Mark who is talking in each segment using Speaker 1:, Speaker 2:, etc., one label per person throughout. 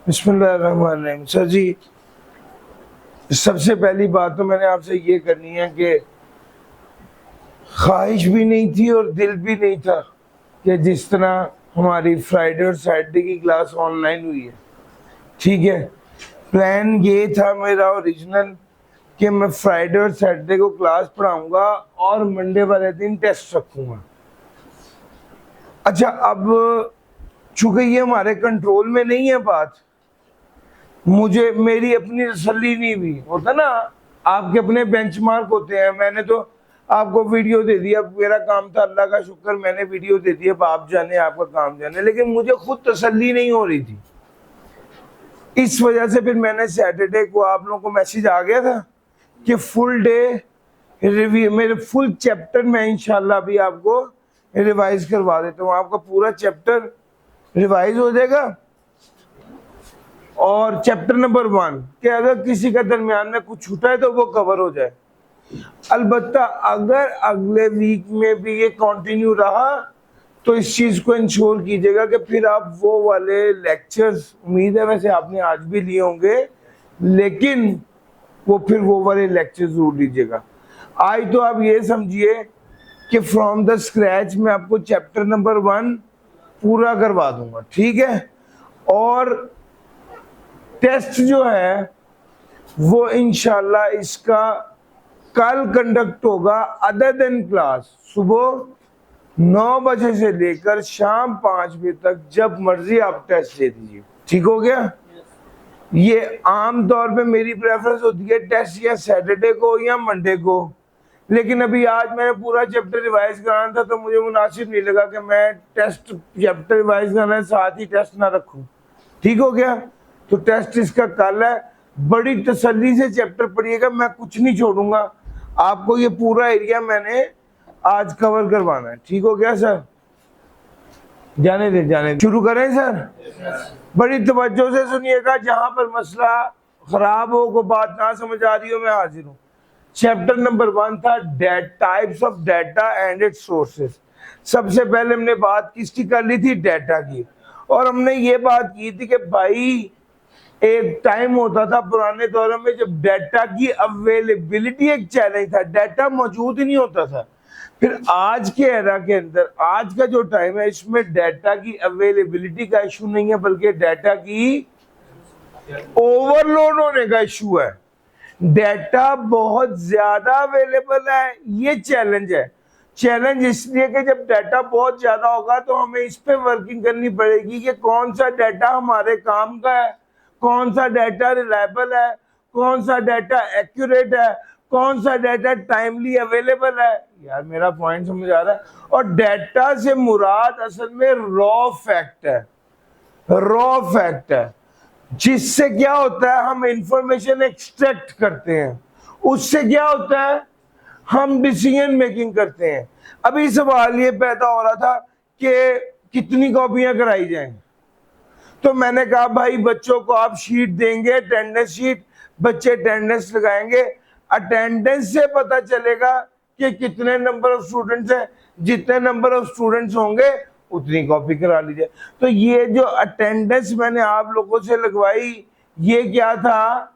Speaker 1: बिस्मिल्लाहिर्रहमानिर्रहीम। सर जी, सबसे पहली बात तो मैंने आपसे ये करनी है कि ख्वाहिश भी नहीं थी और दिल भी नहीं था कि जिस तरह हमारी फ्राइडे और सैटरडे की क्लास ऑनलाइन हुई है, ठीक है। प्लान ये था मेरा ओरिजिनल कि मैं फ्राइडे और सैटरडे को क्लास पढ़ाऊंगा और मंडे वाले दिन टेस्ट रखूंगा। अच्छा, अब चूंकि ये हमारे कंट्रोल में नहीं है बात, मुझे मेरी अपनी तसल्ली नहीं हुई। होता ना, आपके अपने बेंचमार्क होते हैं। मैंने तो आपको वीडियो दे दिया, मेरा काम था, अल्लाह का शुक्र, मैंने वीडियो दे दिया, आप जाने आपका काम जाने, लेकिन मुझे खुद तसल्ली नहीं हो रही थी। इस वजह से फिर मैंने सैटरडे को, आप लोगों को मैसेज आ गया था कि फुल डे रिव्यू, मेरे फुल चैप्टर में इंशाल्लाह भी आपको रिवाइज करवा देता हूँ। आपका पूरा चैप्टर रिवाइज हो जाएगा। और चैप्टर नंबर 1 कि अगर किसी का दरमियान में कुछ छूटा है तो वो कवर हो जाए। अलबत्ता अगर अगले वीक में भी ये कंटिन्यू रहा तो इस चीज को इंश्योर कीजिएगा कि फिर आप वो वाले लेक्चर्स, उम्मीद है वैसे आपने आज भी लिए होंगे, लेकिन वो वाले लेक्चर्स जरूर लीजिएगा। आज तो आप ये समझिए कि फ्रॉम द स्क्रैच मैं आपको चैप्टर नंबर 1 पूरा करवा दूंगा, ठीक है। और टेस्ट जो है वो इंशाल्लाह इसका कल कंडक्ट होगा, अदर देन क्लास, सुबह 9 बजे से लेकर शाम 5 बजे तक, जब मर्जी आप टेस्ट दे दीजिए। ठीक हो गया? ये आम तौर पे मेरी प्रेफरेंस होती है टेस्ट या सैटरडे को या मंडे को, लेकिन अभी आज मैंने पूरा चैप्टर रिवाइज कराना था तो मुझे मुनासिब नहीं लगा कि मैं टेस्ट चैप्टर रिवाइज करना साथ ही टेस्ट ना रखूं। ठीक हो गया? तो टेस्ट इसका कल है। बड़ी तसल्ली से चैप्टर पढ़िएगा, मैं कुछ नहीं छोड़ूंगा। आपको ये पूरा एरिया मैंने आज कवर करवाना है। ठीक हो गया सर? जाने दे शुरू करें सर? बड़ी तवज्जो से सुनिएगा, जहां पर मसला खराब हो, को बात ना समझ आ रही हो, मैं हाजिर हूँ। चैप्टर नंबर 1 था types of data and it's sources. सबसे पहले हमने बात किसकी कर ली थी? डाटा की। और हमने ये बात की थी कि भाई एक टाइम होता था पुराने दौर में जब डाटा की अवेलेबिलिटी एक चैलेंज था, डाटा मौजूद ही नहीं होता था। फिर आज के एरा के अंदर, आज का जो टाइम है, इसमें डाटा की अवेलेबिलिटी का इशू नहीं है, बल्कि डाटा की ओवरलोड होने का इशू है। डाटा बहुत ज्यादा अवेलेबल है, ये चैलेंज है। चैलेंज इसलिए कि जब डाटा बहुत ज्यादा होगा तो हमें इस पे वर्किंग करनी पड़ेगी कि कौन सा डाटा हमारे काम का है, कौन सा डाटा रिलायबल है, कौन सा डाटा एक्यूरेट है, कौन सा डाटा टाइमली अवेलेबल है। यार मेरा पॉइंट समझ आ रहा है? और डाटा से मुराद असल में रॉ फैक्ट है, रॉ फैक्ट है, जिससे क्या होता है, हम इंफॉर्मेशन एक्सट्रैक्ट करते हैं, उससे क्या होता है, हम डिसीजन मेकिंग करते हैं। अभी सवाल ये पैदा हो रहा था कि कितनी कॉपियां कराई जाएं, तो मैंने कहा भाई बच्चों को आप शीट देंगे, अटेंडेंस शीट, बच्चे अटेंडेंस लगाएंगे, अटेंडेंस से पता चलेगा कि कितने नंबर ऑफ स्टूडेंट्स हैं, जितने नंबर ऑफ स्टूडेंट्स होंगे उतनी कॉपी करा लीजिए। तो ये जो अटेंडेंस मैंने आप लोगों से लगवाई, ये क्या था,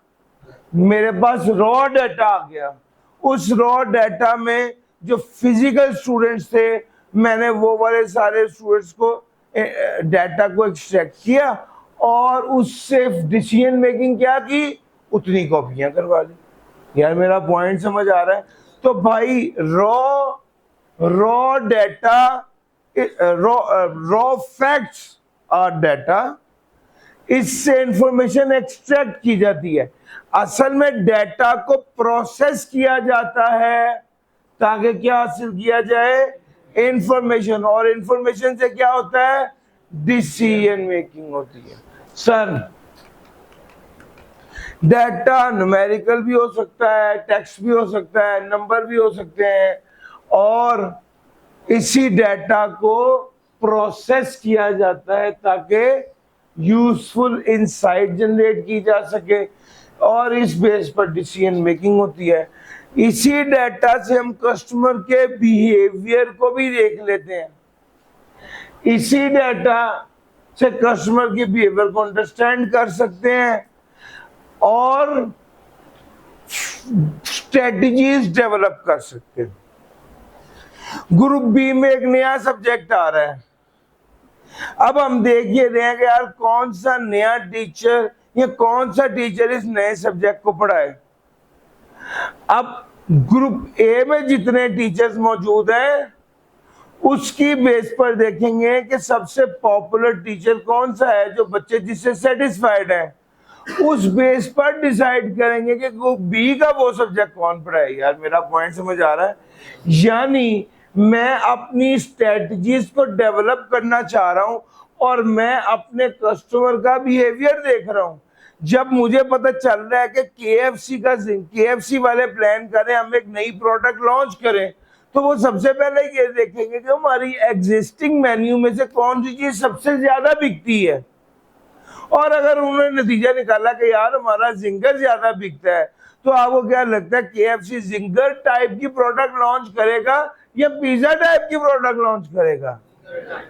Speaker 1: मेरे पास रॉ डाटा आ गया। उस रॉ डाटा में जो फिजिकल स्टूडेंट्स थे, मैंने वो वाले सारे स्टूडेंट्स को डाटा को एक्सट्रैक्ट किया और उससे डिसीजन मेकिंग क्या की, उतनी कॉपियां करवा ली। यार मेरा पॉइंट समझ आ रहा है? तो भाई रॉ डाटा, रॉ फैक्ट्स और डाटा, इससे इंफॉर्मेशन एक्सट्रैक्ट की जाती है। असल में डाटा को प्रोसेस किया जाता है ताकि क्या हासिल किया जाए, इंफॉर्मेशन। और इंफॉर्मेशन से क्या होता है, डिसीजन मेकिंग होती है। सर डाटा न्यूमेरिकल भी हो सकता है, टेक्स्ट भी हो सकता है, नंबर भी हो सकते हैं, और इसी डाटा को प्रोसेस किया जाता है ताकि यूजफुल इंसाइट जनरेट की जा सके, और इस बेस पर डिसीजन मेकिंग होती है। इसी डाटा से हम कस्टमर के बिहेवियर को भी देख लेते हैं। इसी डाटा से कस्टमर की बिहेवियर को अंडरस्टैंड कर सकते हैं और स्ट्रेटजीज डेवलप कर सकते हैं। ग्रुप बी में एक नया सब्जेक्ट आ रहा है। अब हम देख ये रहे हैं कि यार कौन सा नया टीचर या कौन सा टीचर इस नए सब्जेक्ट को पढ़ाए। अब ग्रुप ए में जितने टीचर्स मौजूद हैं उसकी बेस पर देखेंगे कि सबसे पॉपुलर टीचर कौन सा है जो बच्चे जिससे सेटिस्फाइड है। उस बेस पर डिसाइड करेंगे कि ग्रुप बी का वो सब्जेक्ट कौन पढ़ाए। यार मेरा पॉइंट समझ आ रहा है? यानी मैं अपनी स्ट्रेटजीज को डेवलप करना चाह रहा हूं और मैं अपने कस्टमर का बिहेवियर देख रहा हूं। जब मुझे पता चल रहा है कि केएफसी वाले प्लान करें, हम एक नई प्रोडक्ट लॉन्च करें, तो वो सबसे पहले ये देखेंगे कि हमारी एग्जिस्टिंग मेन्यू में से कौन सी चीज सबसे ज्यादा बिकती है। और अगर उन्होंने नतीजा निकाला कि यार हमारा जिंगर ज्यादा बिकता है, तो आपको क्या लगता है केएफसी जिंगर टाइप की प्रोडक्ट लॉन्च करेगा या पिज्जा टाइप की प्रोडक्ट लॉन्च करेगा?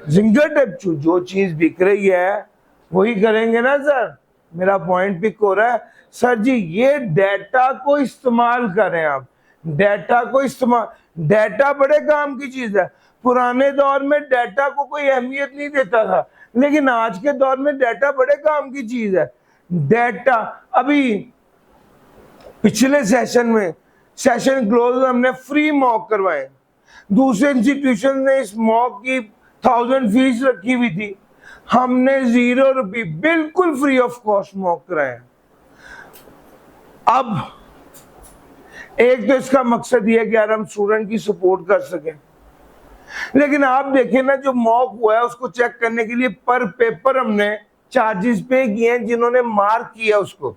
Speaker 1: Ginger type. जो चीज बिक रही है वही करेंगे ना सर। मेरा पॉइंट पिक हो रहा है? सर जी ये डेटा को इस्तेमाल करें आप। डेटा को इस्तेमाल, डेटा बड़े काम की चीज है। पुराने दौर में डेटा को कोई अहमियत नहीं देता था, लेकिन आज के दौर में डेटा बड़े काम की चीज है। डेटा, अभी पिछले सेशन में, सेशन क्लोज, हमने फ्री मॉक करवाए। दूसरे इंस्टीट्यूशन ने इस मॉक की 1000 फीस रखी हुई थी, हमने 0 रुपये बिल्कुल फ्री ऑफ कॉस्ट मॉक कराए। अब एक तो इसका मकसद ये है कि यार हम स्टूडेंट की सपोर्ट कर सकें, लेकिन आप देखें ना जो मॉक हुआ है उसको चेक करने के लिए पर पेपर हमने चार्जेस पे किए हैं जिन्होंने मार्क किया उसको।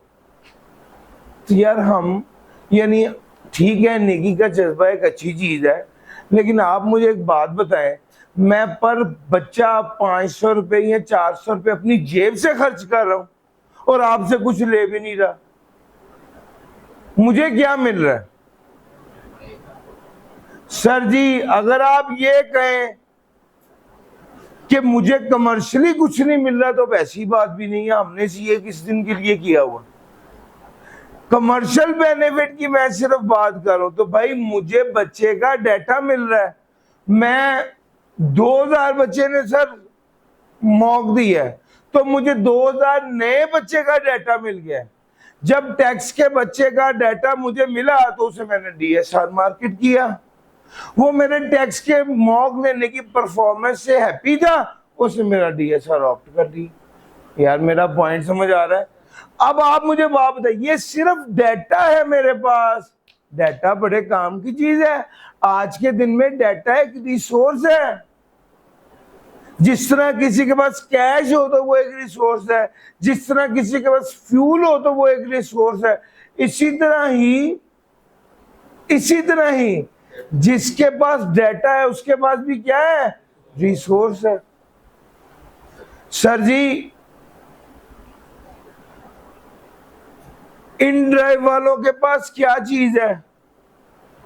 Speaker 1: तो यार हम, यानी ठीक है नेकी का जज्बा एक अच्छी चीज है, लेकिन आप मुझे एक बात बताएं, मैं पर बच्चा 500 रुपए या 400 रुपए अपनी जेब से खर्च कर रहा हूं और आपसे कुछ ले भी नहीं रहा, मुझे क्या मिल रहा है? सर जी अगर आप ये कहें कि मुझे कमर्शियली कुछ नहीं मिल रहा तो वैसी बात भी नहीं है, हमने ये किस दिन के लिए किया हुआ। कमर्शियल बेनिफिट की मैं सिर्फ बात कर रहा हूं। तो भाई मुझे बच्चे का डाटा मिल रहा है, मैं 2000 बच्चे ने सर मॉक दी है तो मुझे 2000 नए बच्चे का डाटा मिल गया है। जब टैक्स के बच्चे का डाटा मुझे मिला तो उसे मैंने डीएसआर मार्केट किया, वो मेरे टैक्स के मॉक लेने की परफॉर्मेंस से हैप्पी था, उसने मेरा डीएसआर ऑप्ट कर दी। यार मेरा पॉइंट समझ आ रहा है? अब आप मुझे बात बताइए, ये सिर्फ डाटा है मेरे पास, डाटा बड़े काम की चीज है। आज के दिन में डाटा एक रिसोर्स है। जिस तरह किसी के पास कैश हो तो वो एक रिसोर्स है, जिस तरह किसी के पास फ्यूल हो तो वो एक रिसोर्स है, इसी तरह ही जिसके पास डाटा है उसके पास भी क्या है? रिसोर्स है। सर जी इन ड्राइव वालों के पास क्या चीज है?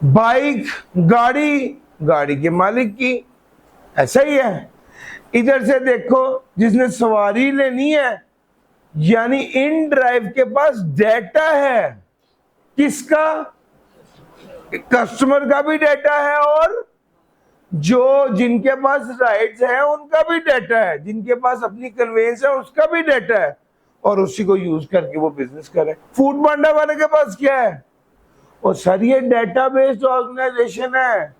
Speaker 1: बाइक, गाड़ी के मालिक की, ऐसा ही है। इधर से देखो जिसने सवारी लेनी है, यानी इन ड्राइव के पास डाटा है। किसका? कस्टमर का भी डाटा है और जो जिनके पास राइट्स हैं उनका भी डाटा है, जिनके पास अपनी कन्वेंस है उसका भी डाटा है, और उसी को यूज करके वो बिजनेस करे। फूड पांडा वाले के पास क्या है? और सर ये डाटा बेस्ड ऑर्गेनाइजेशन है,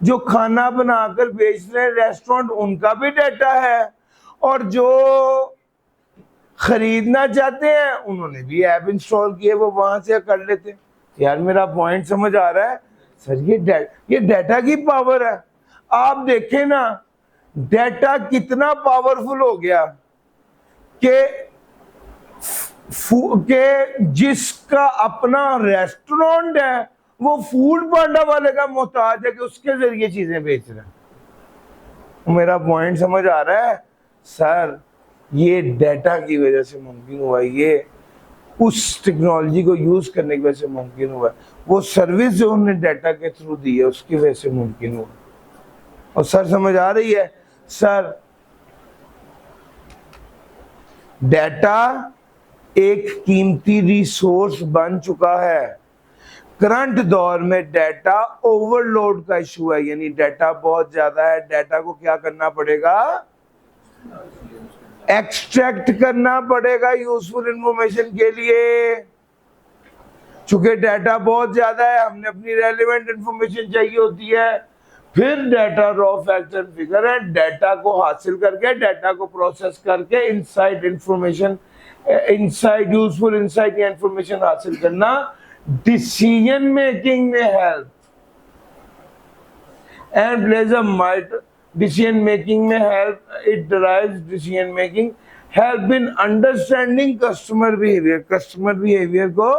Speaker 1: जो खाना बनाकर बेच रहे हैं रेस्टोरेंट, उनका भी डाटा है, और जो खरीदना चाहते हैं उन्होंने भी ऐप इंस्टॉल किए, वो वहां से कर लेते। यार मेरा पॉइंट समझ आ रहा है? सर ये डाटा की पावर है। आप देखें ना डाटा कितना पावरफुल हो गया कि जिसका अपना रेस्टोरेंट है वो फूड पांडा वाले का मोहताज है कि उसके जरिए चीजें बेच रहे हैं। मेरा पॉइंट समझ आ रहा है? सर ये डाटा की वजह से मुमकिन हुआ, ये उस टेक्नोलॉजी को यूज करने की वजह से मुमकिन हुआ, वो सर्विस जो उन्होंने डाटा के थ्रू दी है उसकी वजह से मुमकिन हुआ। और सर समझ आ रही है? सर डाटा एक कीमती रिसोर्स बन चुका है। करंट दौर में डाटा ओवरलोड का इशू है, यानी डाटा बहुत ज्यादा है। डाटा को क्या करना पड़ेगा? एक्सट्रैक्ट करना पड़ेगा यूजफुल इंफॉर्मेशन के लिए। चूंकि डाटा बहुत ज्यादा है, हमने अपनी रेलेवेंट इंफॉर्मेशन चाहिए होती है। फिर डाटा रॉ फैक्टर फिगर है, डाटा को हासिल करके, डाटा को प्रोसेस करके insight information, insight useful insight या इंफॉर्मेशन हासिल करना डिसीजन मेकिंग में help and plays a might decision making में help, it drives decision making, help in understanding customer behaviour, customer behaviour को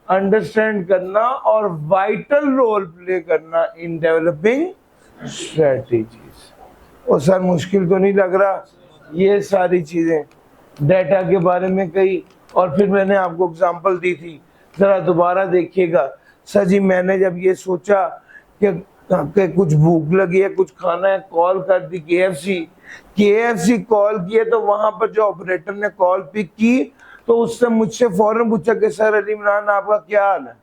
Speaker 1: अंडरस्टैंड करना और वाइटल रोल प्ले करना in developing strategies. और सर मुश्किल तो नहीं लग रहा? ये सारी चीजें डाटा के बारे में कही, और फिर मैंने आपको एग्जांपल दी थी, जरा दोबारा देखिएगा। सर जी मैंने जब ये सोचा कि कुछ भूख लगी है, कुछ खाना है, कॉल कर दी केएफसी कॉल किए, तो वहां पर जो ऑपरेटर ने कॉल पिक की तो उससे मुझसे फौरन पूछा कि सर अली इमरान आपका क्या हाल है?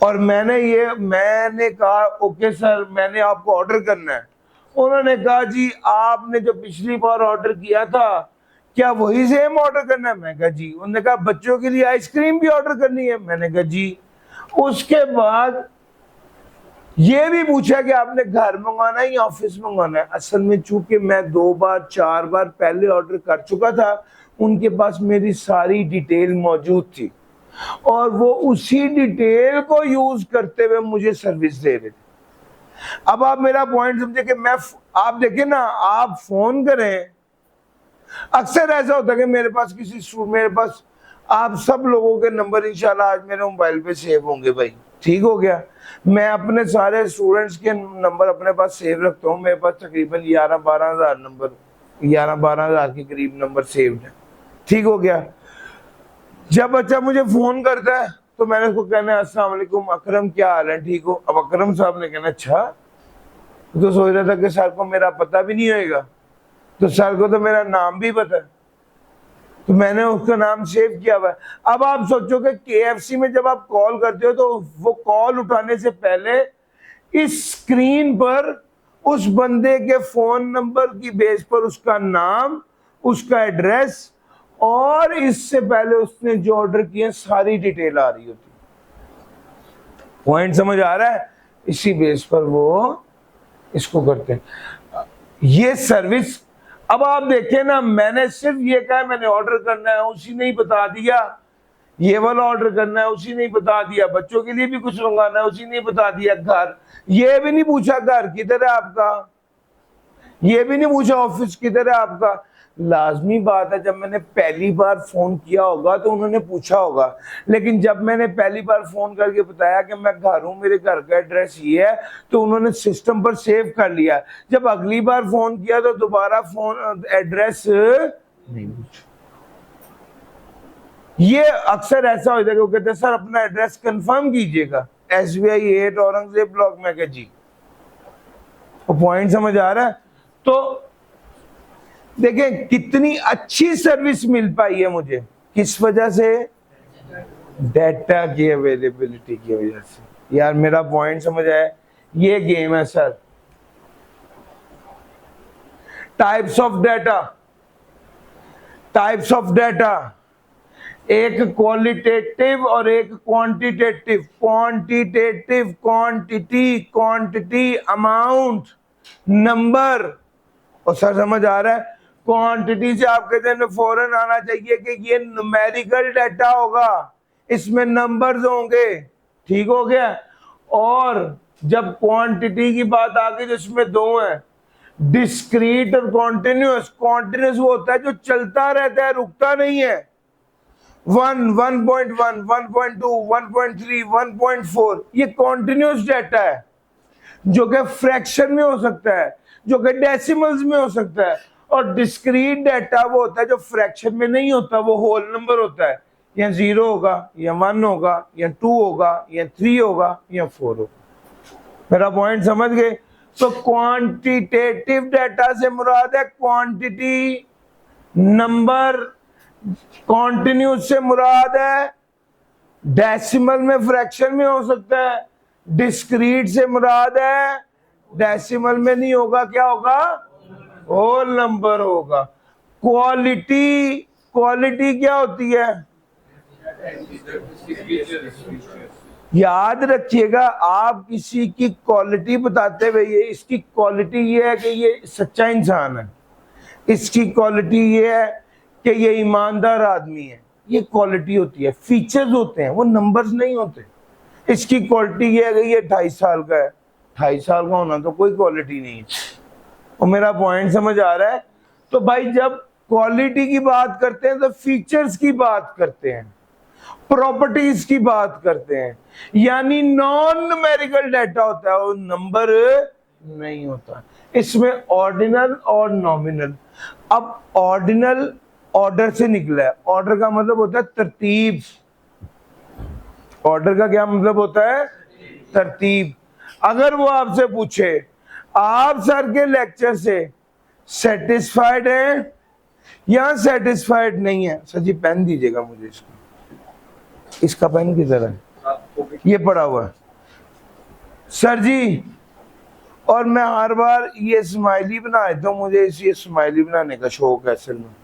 Speaker 1: और मैंने कहा ओके सर, मैंने आपको ऑर्डर करना है। उन्होंने कहा जी आपने जो पिछली बार ऑर्डर किया था क्या वही सेम ऑर्डर करना है? मैं कहा जी। उन्होंने कहा बच्चों के लिए आइसक्रीम भी ऑर्डर करनी है? मैंने कहा जी। उसके बाद ये भी पूछा कि आपने घर मंगवाना है या ऑफिस मंगवाना है? असल में चूंकि मैं 2 बार 4 बार पहले ऑर्डर कर चुका था, उनके पास मेरी सारी डिटेल मौजूद थी और वो उसी डिटेल को यूज करते हुए मुझे सर्विस दे रहे थे। अब आप मेरा पॉइंट समझे कि आप देखें ना, आप फोन करें, अक्सर ऐसा होता है कि मेरे पास आप सब लोगों के नंबर इंशाल्लाह आज मेरे मोबाइल पे सेव होंगे भाई, ठीक हो गया। मैं अपने सारे स्टूडेंट्स के नंबर अपने पास सेव रखता हूँ। मेरे पास तकरीबन 11-12 हज़ार नंबर, 11-12 हज़ार के करीब नंबर सेव्ड है, ठीक हो गया। जब बच्चा मुझे फोन करता है तो मैंने उसको कहना है अस्सलाम वालेकुम अकरम, क्या हाल है, ठीक हो? अब अकरम साहब ने कहना अच्छा, तो सोच रहा था कि सर को मेरा पता भी नहीं होएगा, तो सर को तो मेरा नाम भी पता है, तो मैंने उसका नाम सेव किया हुआ है। अब आप सोचो कि केएफसी में जब आप कॉल करते हो तो वो कॉल उठाने से पहले इस स्क्रीन पर उस बंदे के फोन नंबर की बेस पर उसका नाम, उसका एड्रेस और इससे पहले उसने जो ऑर्डर किए सारी डिटेल आ रही होती। पॉइंट समझ आ रहा है? इसी बेस पर वो इसको करते हैं ये सर्विस। अब आप देखें ना, मैंने सिर्फ ये कहा मैंने ऑर्डर करना है, उसी ने ही बता दिया, ये वाला ऑर्डर करना है उसी ने ही बता दिया, बच्चों के लिए भी कुछ मंगाना है उसी ने ही बता दिया, घर ये भी नहीं पूछा घर किधर है आपका, ये भी नहीं पूछा ऑफिस किधर है आपका। लाजमी बात है जब मैंने पहली बार फोन किया होगा तो उन्होंने पूछा होगा, लेकिन जब मैंने पहली बार फोन करके बताया कि मैं घर हूं, मेरे घर का एड्रेस ये है, तो उन्होंने सिस्टम पर सेव कर लिया। जब अगली बार फोन किया तो दोबारा फोन एड्रेस नहीं पूछा। ये अक्सर ऐसा हो जाएगा, कहते हैं सर अपना एड्रेस कंफर्म कीजिएगा, SBI 8 औरंगजेब ब्लॉक में। क्या जी, पॉइंट समझ आ रहा है? तो देखें कितनी अच्छी सर्विस मिल पाई है मुझे, किस वजह से? डाटा की अवेलेबिलिटी की वजह से। यार मेरा पॉइंट समझ आया? ये गेम है सर। टाइप्स ऑफ डाटा, एक क्वालिटेटिव और एक क्वांटिटेटिव। Quantity amount, number. और सर समझ आ रहा है? क्वांटिटी से आपके ध्यान में फौरन आना चाहिए कि ये न्यूमेरिकल डाटा होगा, इसमें नंबर्स होंगे, ठीक हो गया। और जब क्वांटिटी की बात आ गई तो इसमें दो है, डिस्क्रीट और कॉन्टिन्यूस। कॉन्टिन्यूस वो होता है जो चलता रहता है, रुकता नहीं है। 1, 1.1, 1.2, 1.3, 1.4 ये कॉन्टिन्यूस डाटा है, जो कि फ्रैक्शन में हो सकता है, जो कि डेसिमल्स में हो सकता है। और डिस्क्रीट डाटा वो होता है जो फ्रैक्शन में नहीं होता, वो होल नंबर होता है, या 0 होगा या 1 होगा या 2 होगा या 3 होगा या 4 होगा। मेरा पॉइंट समझ गए? तो क्वांटिटेटिव डाटा से मुराद है क्वांटिटी, नंबर कॉन्टिन्यूस से मुराद है डेसिमल में, फ्रैक्शन में हो सकता है। डिस्क्रीट से मुराद है डेसिमल में नहीं होगा, क्या होगा, होल नंबर होगा। क्वालिटी, क्वालिटी क्या होती है, याद रखिएगा, आप किसी की क्वालिटी बताते हुए इसकी क्वालिटी ये है कि ये सच्चा इंसान है, इसकी क्वालिटी ये है कि ये ईमानदार आदमी है, ये क्वालिटी होती है, फीचर्स होते हैं, वो नंबर्स नहीं होते। इसकी क्वालिटी ये है कि ये 28 साल का है, 28 साल का होना तो कोई क्वालिटी नहीं है। और मेरा पॉइंट समझ आ रहा है? तो भाई जब क्वालिटी की बात करते हैं तो फीचर्स की बात करते हैं, प्रॉपर्टीज की बात करते हैं, यानी नॉन न्यूमेरिकल डाटा होता है, वो नंबर नहीं होता। इसमें ऑर्डिनल और नॉमिनल। अब ऑर्डिनल ऑर्डर से निकला है, ऑर्डर का मतलब होता है तरतीब, ऑर्डर का क्या मतलब होता है, तरतीब। अगर वो आपसे पूछे आप सर के लेक्चर से सेटिस्फाइड हैं या सेटिस्फाइड नहीं है, सर जी पेन दीजिएगा मुझे, इसका पेन किधर है, ये पड़ा हुआ है सर जी। और मैं हर बार ये स्माइली बना देता हूँ, मुझे ये स्माइली बनाने का शौक है असल में।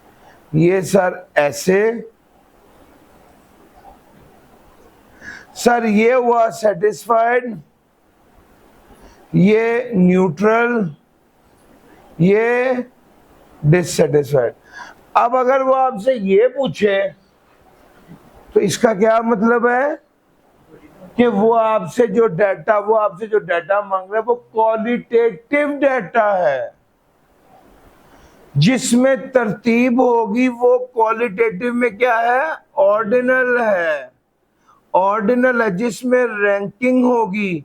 Speaker 1: ये सर ऐसे, सर ये हुआ सेटिस्फाइड, ये न्यूट्रल, ये डिससेटिस्फाइड। अब अगर वो आपसे ये पूछे तो इसका क्या मतलब है कि वो आपसे जो डाटा मांग रहा है वो क्वालिटेटिव डाटा है, जिसमें तरतीब होगी वो क्वालिटेटिव में क्या है, ऑर्डिनल है, ऑर्डिनल है। जिसमें रैंकिंग होगी,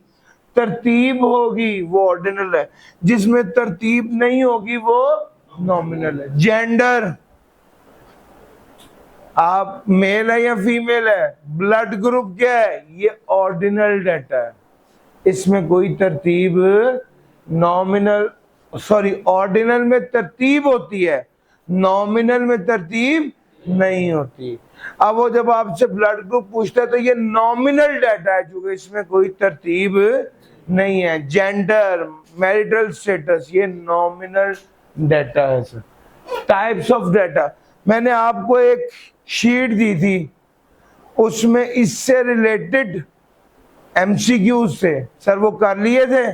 Speaker 1: तरतीब होगी, वो ऑर्डिनल है। जिसमें तरतीब नहीं होगी वो नॉमिनल है। जेंडर, आप मेल है या फीमेल है, ब्लड ग्रुप क्या है, ये ऑर्डिनल डाटा है, इसमें कोई तरतीब, नॉमिनल सॉरी ऑर्डिनल में तरतीब होती है, नॉमिनल में तरतीब नहीं होती। अब वो जब आपसे ब्लड ग्रुप पूछता है तो ये नॉमिनल डाटा है, क्योंकि इसमें कोई तरतीब नहीं है। जेंडर, मैरिटल स्टेटस, ये नॉमिनल डाटा है सर। टाइप्स ऑफ डाटा, मैंने आपको एक शीट दी थी, उसमें इससे रिलेटेड एमसीक्यूज थे सर, वो कर लिए थे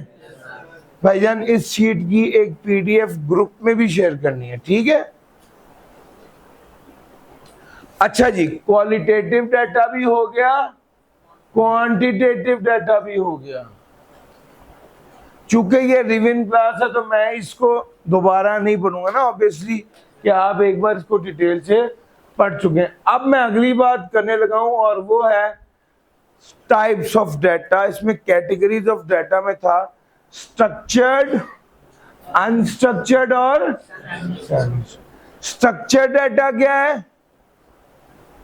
Speaker 1: भाईजान। इस शीट की एक पीडीएफ ग्रुप में भी शेयर करनी है, ठीक है। अच्छा जी, क्वालिटेटिव डाटा भी हो गया, क्वांटिटेटिव डाटा भी हो गया। चूंकि ये रिविजन क्लास है तो मैं इसको दोबारा नहीं पढ़ूंगा ना, ऑब्वियसली कि आप एक बार इसको डिटेल से पढ़ चुके हैं। अब मैं अगली बात करने लगा हूं और वो है टाइप्स ऑफ डाटा। इसमें कैटेगरीज ऑफ डाटा में था स्ट्रक्चर्ड, अनस्ट्रक्चर्ड और स्ट्रक्चर्ड डाटा क्या है,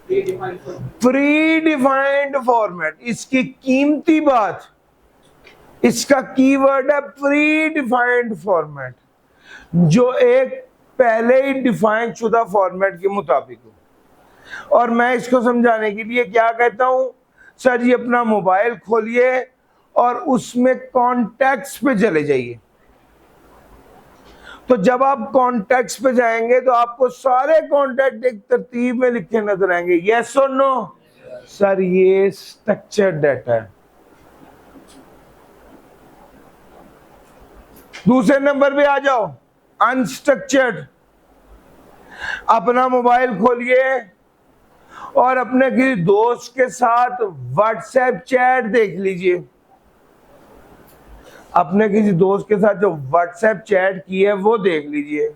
Speaker 1: प्री डिफाइंड फॉर्मेट। इसकी कीमती बात, इसका कीवर्ड है प्री डिफाइंड फॉर्मेट, जो एक पहले ही डिफाइन शुदा फॉर्मेट के मुताबिक हो। और मैं इसको समझाने के लिए क्या कहता हूं, सर जी अपना मोबाइल खोलिए और उसमें कॉन्टैक्ट्स पे चले जाइए। तो जब आप कॉन्टैक्ट्स पे जाएंगे तो आपको सारे कॉन्टैक्ट एक तरतीब में लिखे नजर आएंगे, यस और नो। सर ये स्ट्रक्चर्ड डाटा है। दूसरे नंबर पे आ जाओ, अनस्ट्रक्चर्ड। अपना मोबाइल खोलिए और अपने किसी दोस्त के साथ व्हाट्सएप चैट देख लीजिए। अपने किसी दोस्त के साथ जो व्हाट्सएप चैट की है वो देख लीजिए।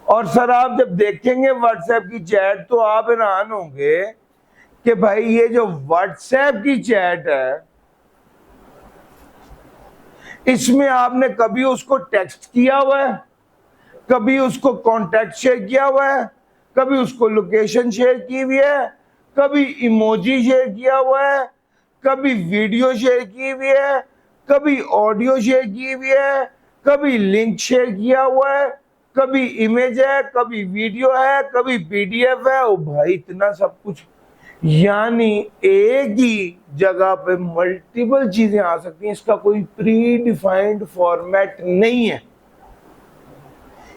Speaker 1: और सर आप जब देखेंगे व्हाट्सएप की चैट तो आप हैरान होंगे कि भाई ये जो व्हाट्सएप की चैट है, इसमें आपने कभी उसको टेक्स्ट किया हुआ है, कभी उसको कॉन्टैक्ट शेयर किया हुआ है, कभी उसको लोकेशन शेयर की हुई है, कभी इमोजी शेयर किया हुआ है, कभी वीडियो शेयर की हुई है, कभी ऑडियो शेयर की हुई है, कभी लिंक शेयर किया हुआ है, कभी इमेज है, कभी वीडियो है, कभी पीडीएफ है। ओ भाई इतना सब कुछ, यानी एक ही जगह पे मल्टीपल चीजें आ सकती हैं। इसका कोई प्री डिफाइंड फॉर्मेट नहीं है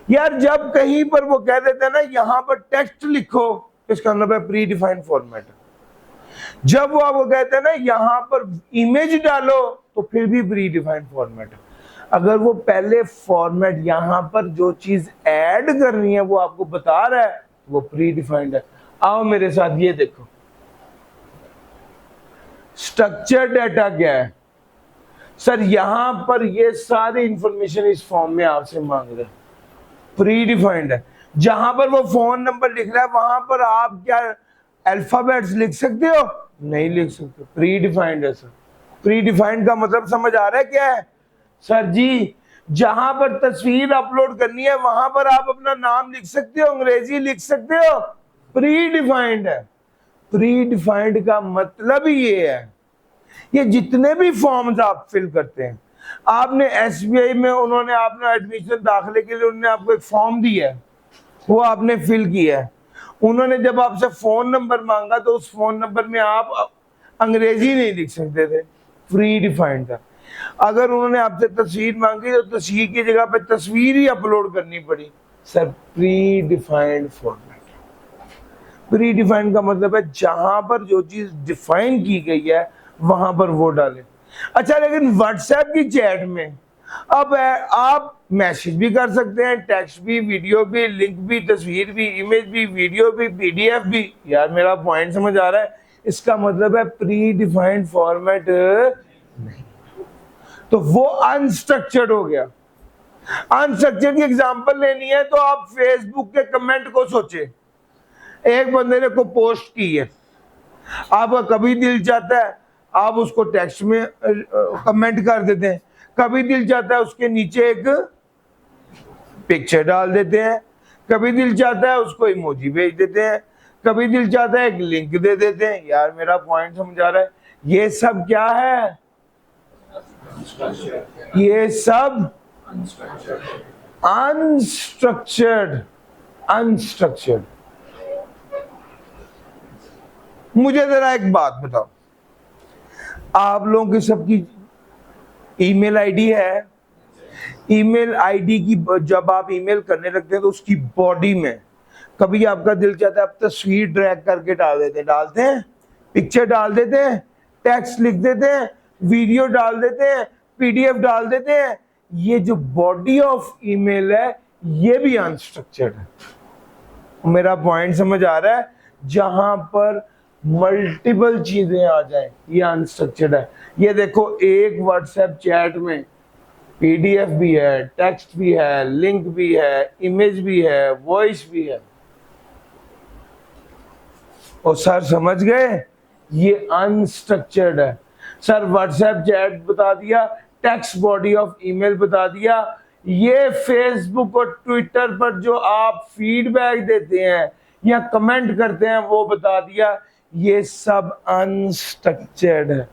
Speaker 1: यार। जब कहीं पर वो कह देते हैं ना यहां पर टेक्स्ट लिखो, इसका मतलब है प्री डिफाइंड फॉर्मेट। जब वो आपको कहते हैं ना यहां पर इमेज डालो, तो फिर भी प्री डिफाइंड फॉर्मेट है। अगर वो पहले फॉर्मेट यहां पर जो चीज ऐड करनी है वो आपको बता रहा है, वो प्री डिफाइंड है। आओ मेरे साथ ये देखो, स्ट्रक्चर डेटा क्या है सर? यहां पर ये सारी इंफॉर्मेशन इस फॉर्म में आपसे मांग रहे हैं, प्री डिफाइंड है। जहां पर वो फोन नंबर लिख रहा है वहां पर आप क्या अल्फाबेट्स लिख सकते हो? नहीं लिख सकते, प्री डिफाइंड है सर। प्री डिफाइंड का मतलब समझ आ रहा है क्या है सर जी? जहां पर तस्वीर अपलोड करनी है वहां पर आप अपना नाम लिख सकते हो, अंग्रेजी लिख सकते हो, प्री डिफाइंड है। प्री डिफाइंड का मतलब ही ये है, ये जितने भी फॉर्म्स आप फिल करते हैं, आपने एसबीआई में उन्होंने आपने एडमिशन दाखिले के लिए उन्होंने आपको एक फॉर्म दिया है, वो आपने फिल किया है। उन्होंने जब आपसे फोन नंबर मांगा तो उस फोन नंबर में आप अंग्रेजी नहीं लिख सकते थे, प्री डिफाइंड था। अगर उन्होंने आपसे तस्वीर मांगी तो तस्वीर की जगह पे तस्वीर ही अपलोड करनी पड़ी, sir pre defined format. Pre defined का मतलब है जहां पर जो चीज डिफाइन की गई है वहां पर वो डालें। अच्छा, लेकिन व्हाट्सएप की चैट में अब आप मैसेज भी कर सकते हैं, टेक्स्ट भी, वीडियो भी, लिंक भी, तस्वीर भी, इमेज भी, वीडियो भी, पीडीएफ भी। यार मेरा पॉइंट समझ आ रहा है? इसका मतलब है प्री डिफाइंड फॉर्मेट नहीं, तो वो अनस्ट्रक्चर्ड हो गया। अनस्ट्रक्चर्ड की एग्जांपल लेनी है तो आप फेसबुक के कमेंट को सोचे। एक बंदे ने को पोस्ट की है, आपका कभी दिल चाहता है आप उसको टेक्स्ट में कमेंट कर देते हैं, कभी दिल चाहता है उसके नीचे एक पिक्चर डाल देते हैं, कभी दिल चाहता है उसको इमोजी भेज देते हैं, कभी दिल चाहता है एक लिंक दे देते हैं। यार मेरा पॉइंट समझ आ रहा है? ये सब क्या है? ये सब अनस्ट्रक्चर्ड। अनस्ट्रक्चर्ड। मुझे जरा एक बात बताओ, आप लोगों की सबकी ईमेल आईडी है। ईमेल आईडी की जब आप ईमेल करने लगते हैं तो उसकी बॉडी में कभी आपका दिल चाहता है आप तस्वीर ड्रैग करके डालते हैं, पिक्चर डाल देते हैं, टेक्स्ट लिख देते हैं, वीडियो डाल देते हैं, पीडीएफ डाल देते हैं। ये जो बॉडी ऑफ ईमेल है ये भी अनस्ट्रक्चर्ड है। मेरा पॉइंट समझ आ रहा है? जहां पर मल्टीपल चीजें आ जाए ये अनस्ट्रक्चर्ड है। ये देखो, एक व्हाट्सएप चैट में पीडीएफ भी है, टेक्स्ट भी है, लिंक भी है, इमेज भी है, वॉइस भी है। और सर समझ गए? ये अनस्ट्रक्चर्ड है। सर व्हाट्सएप चैट बता दिया, टेक्स्ट बॉडी ऑफ ईमेल बता दिया, ये फेसबुक और ट्विटर पर जो आप फीडबैक देते हैं या कमेंट करते हैं वो बता दिया। ये सब अनस्ट्रक्चर्ड है।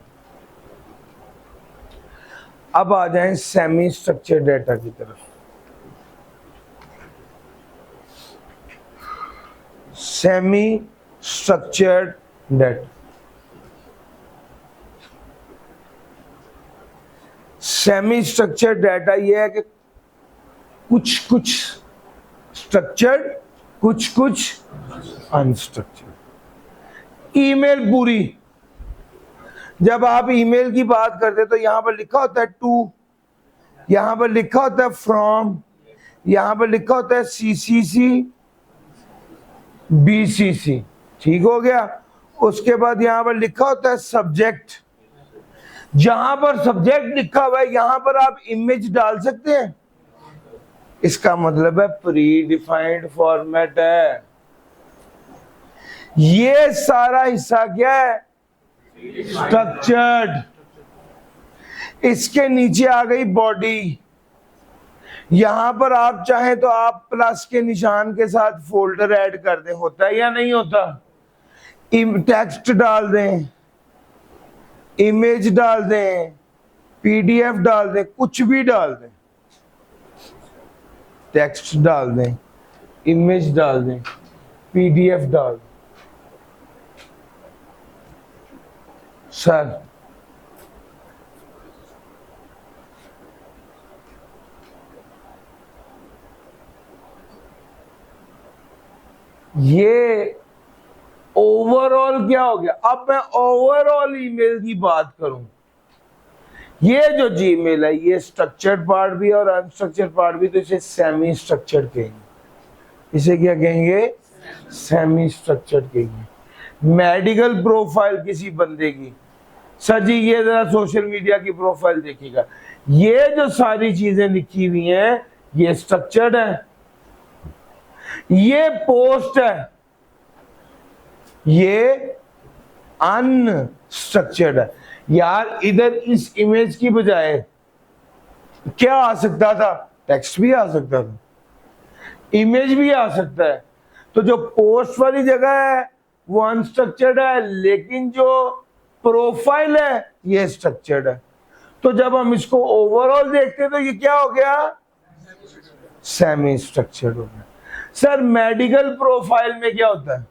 Speaker 1: अब आ जाएं सेमी स्ट्रक्चर्ड डेटा की तरफ। Semi structured data, semi structured data ये है कि कुछ कुछ स्ट्रक्चर्ड, कुछ कुछ अनस्ट्रक्चर्ड। ईमेल पूरी, जब आप ईमेल की बात करते तो यहां पर लिखा होता है टू, यहां पर लिखा होता है फ्रॉम, यहां पर लिखा होता है सीसीसी, बीसीसी। ठीक हो गया? उसके बाद यहां पर लिखा होता है सब्जेक्ट। जहां पर सब्जेक्ट लिखा हुआ है यहां पर आप इमेज डाल सकते हैं। इसका मतलब है प्री डिफाइंड फॉर्मेट है। ये सारा हिस्सा क्या है? स्ट्रक्चर्ड। इसके नीचे आ गई बॉडी। यहां पर आप चाहे तो आप प्लस के निशान के साथ फोल्डर ऐड कर दें, होता है या नहीं होता? टेक्स्ट डाल दें, इमेज डाल दें, पीडीएफ डाल दें, कुछ भी डाल दें। टेक्स्ट डाल दें, इमेज डाल दें, पीडीएफ डाल दें। सर ये ओवरऑल क्या हो गया? अब मैं ओवरऑल ईमेल की बात करूं, ये जो जीमेल है ये स्ट्रक्चर्ड पार्ट भी और अनस्ट्रक्चर्ड पार्ट भी, तो इसे सेमी स्ट्रक्चर्ड कहेंगे। इसे क्या कहेंगे? सेमी स्ट्रक्चर्ड कहेंगे। मेडिकल प्रोफाइल किसी बंदे की, सर जी ये जरा सोशल मीडिया की प्रोफाइल देखिएगा, ये जो सारी चीजें लिखी हुई हैं ये स्ट्रक्चर्ड है। ये पोस्ट है, ये अनस्ट्रक्चर्ड है। यार इधर इस इमेज की बजाय क्या आ सकता था? टेक्स्ट भी आ सकता था, इमेज भी आ सकता है। तो जो पोस्ट वाली जगह है वो अनस्ट्रक्चर्ड है, लेकिन जो प्रोफाइल है ये स्ट्रक्चर्ड है। तो जब हम इसको ओवरऑल देखते हैं तो ये क्या हो गया? सेमी स्ट्रक्चर्ड हो गया। सर मेडिकल प्रोफाइल में क्या होता है?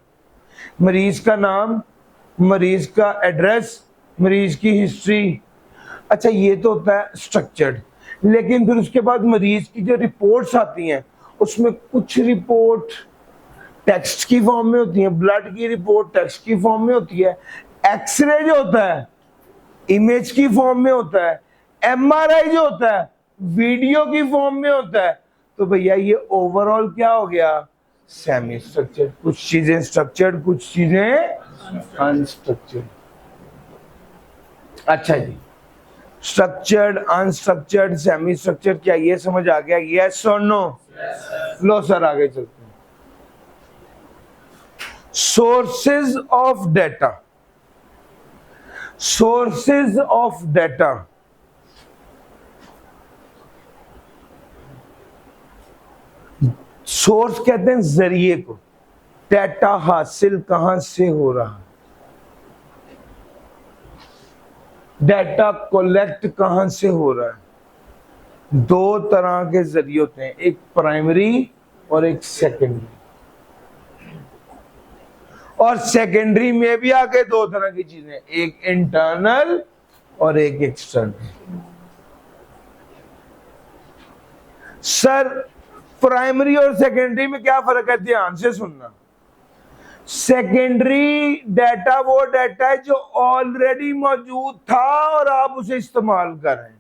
Speaker 1: मरीज का नाम, मरीज का एड्रेस, मरीज की हिस्ट्री। अच्छा ये तो होता है स्ट्रक्चर्ड, लेकिन फिर उसके बाद मरीज की जो रिपोर्ट्स आती हैं उसमें कुछ रिपोर्ट टेक्स्ट की फॉर्म में होती है, ब्लड की रिपोर्ट टेक्स्ट की फॉर्म में होती है, एक्सरे जो होता है इमेज की फॉर्म में होता है, एमआरआई जो होता है वीडियो की फॉर्म में होता है। तो भैया ये ओवरऑल क्या हो गया? Semi structured. कुछ चीजें स्ट्रक्चर्ड, कुछ चीजें अनस्ट्रक्चर्ड। अच्छा जी, स्ट्रक्चर्ड, अनस्ट्रक्चर्ड, सेमी स्ट्रक्चर्ड, क्या ये समझ आ गया? यस और नो? लो सर आगे चलते हैं। Sources of data, sources of data, source कहते हैं जरिए को, डेटा हासिल कहां से हो रहा है, डेटा कलेक्ट कहां से हो रहा है। दो तरह के जरिए होते हैं, एक प्राइमरी और एक सेकेंडरी। और सेकेंडरी में भी आके दो तरह की चीजें, एक इंटरनल और एक एक्सटर्नल। सर प्राइमरी और सेकेंडरी में क्या फर्क है? ध्यान से सुनना। सेकेंडरी डेटा वो डेटा है जो ऑलरेडी मौजूद था और आप उसे इस्तेमाल कर रहे हैं।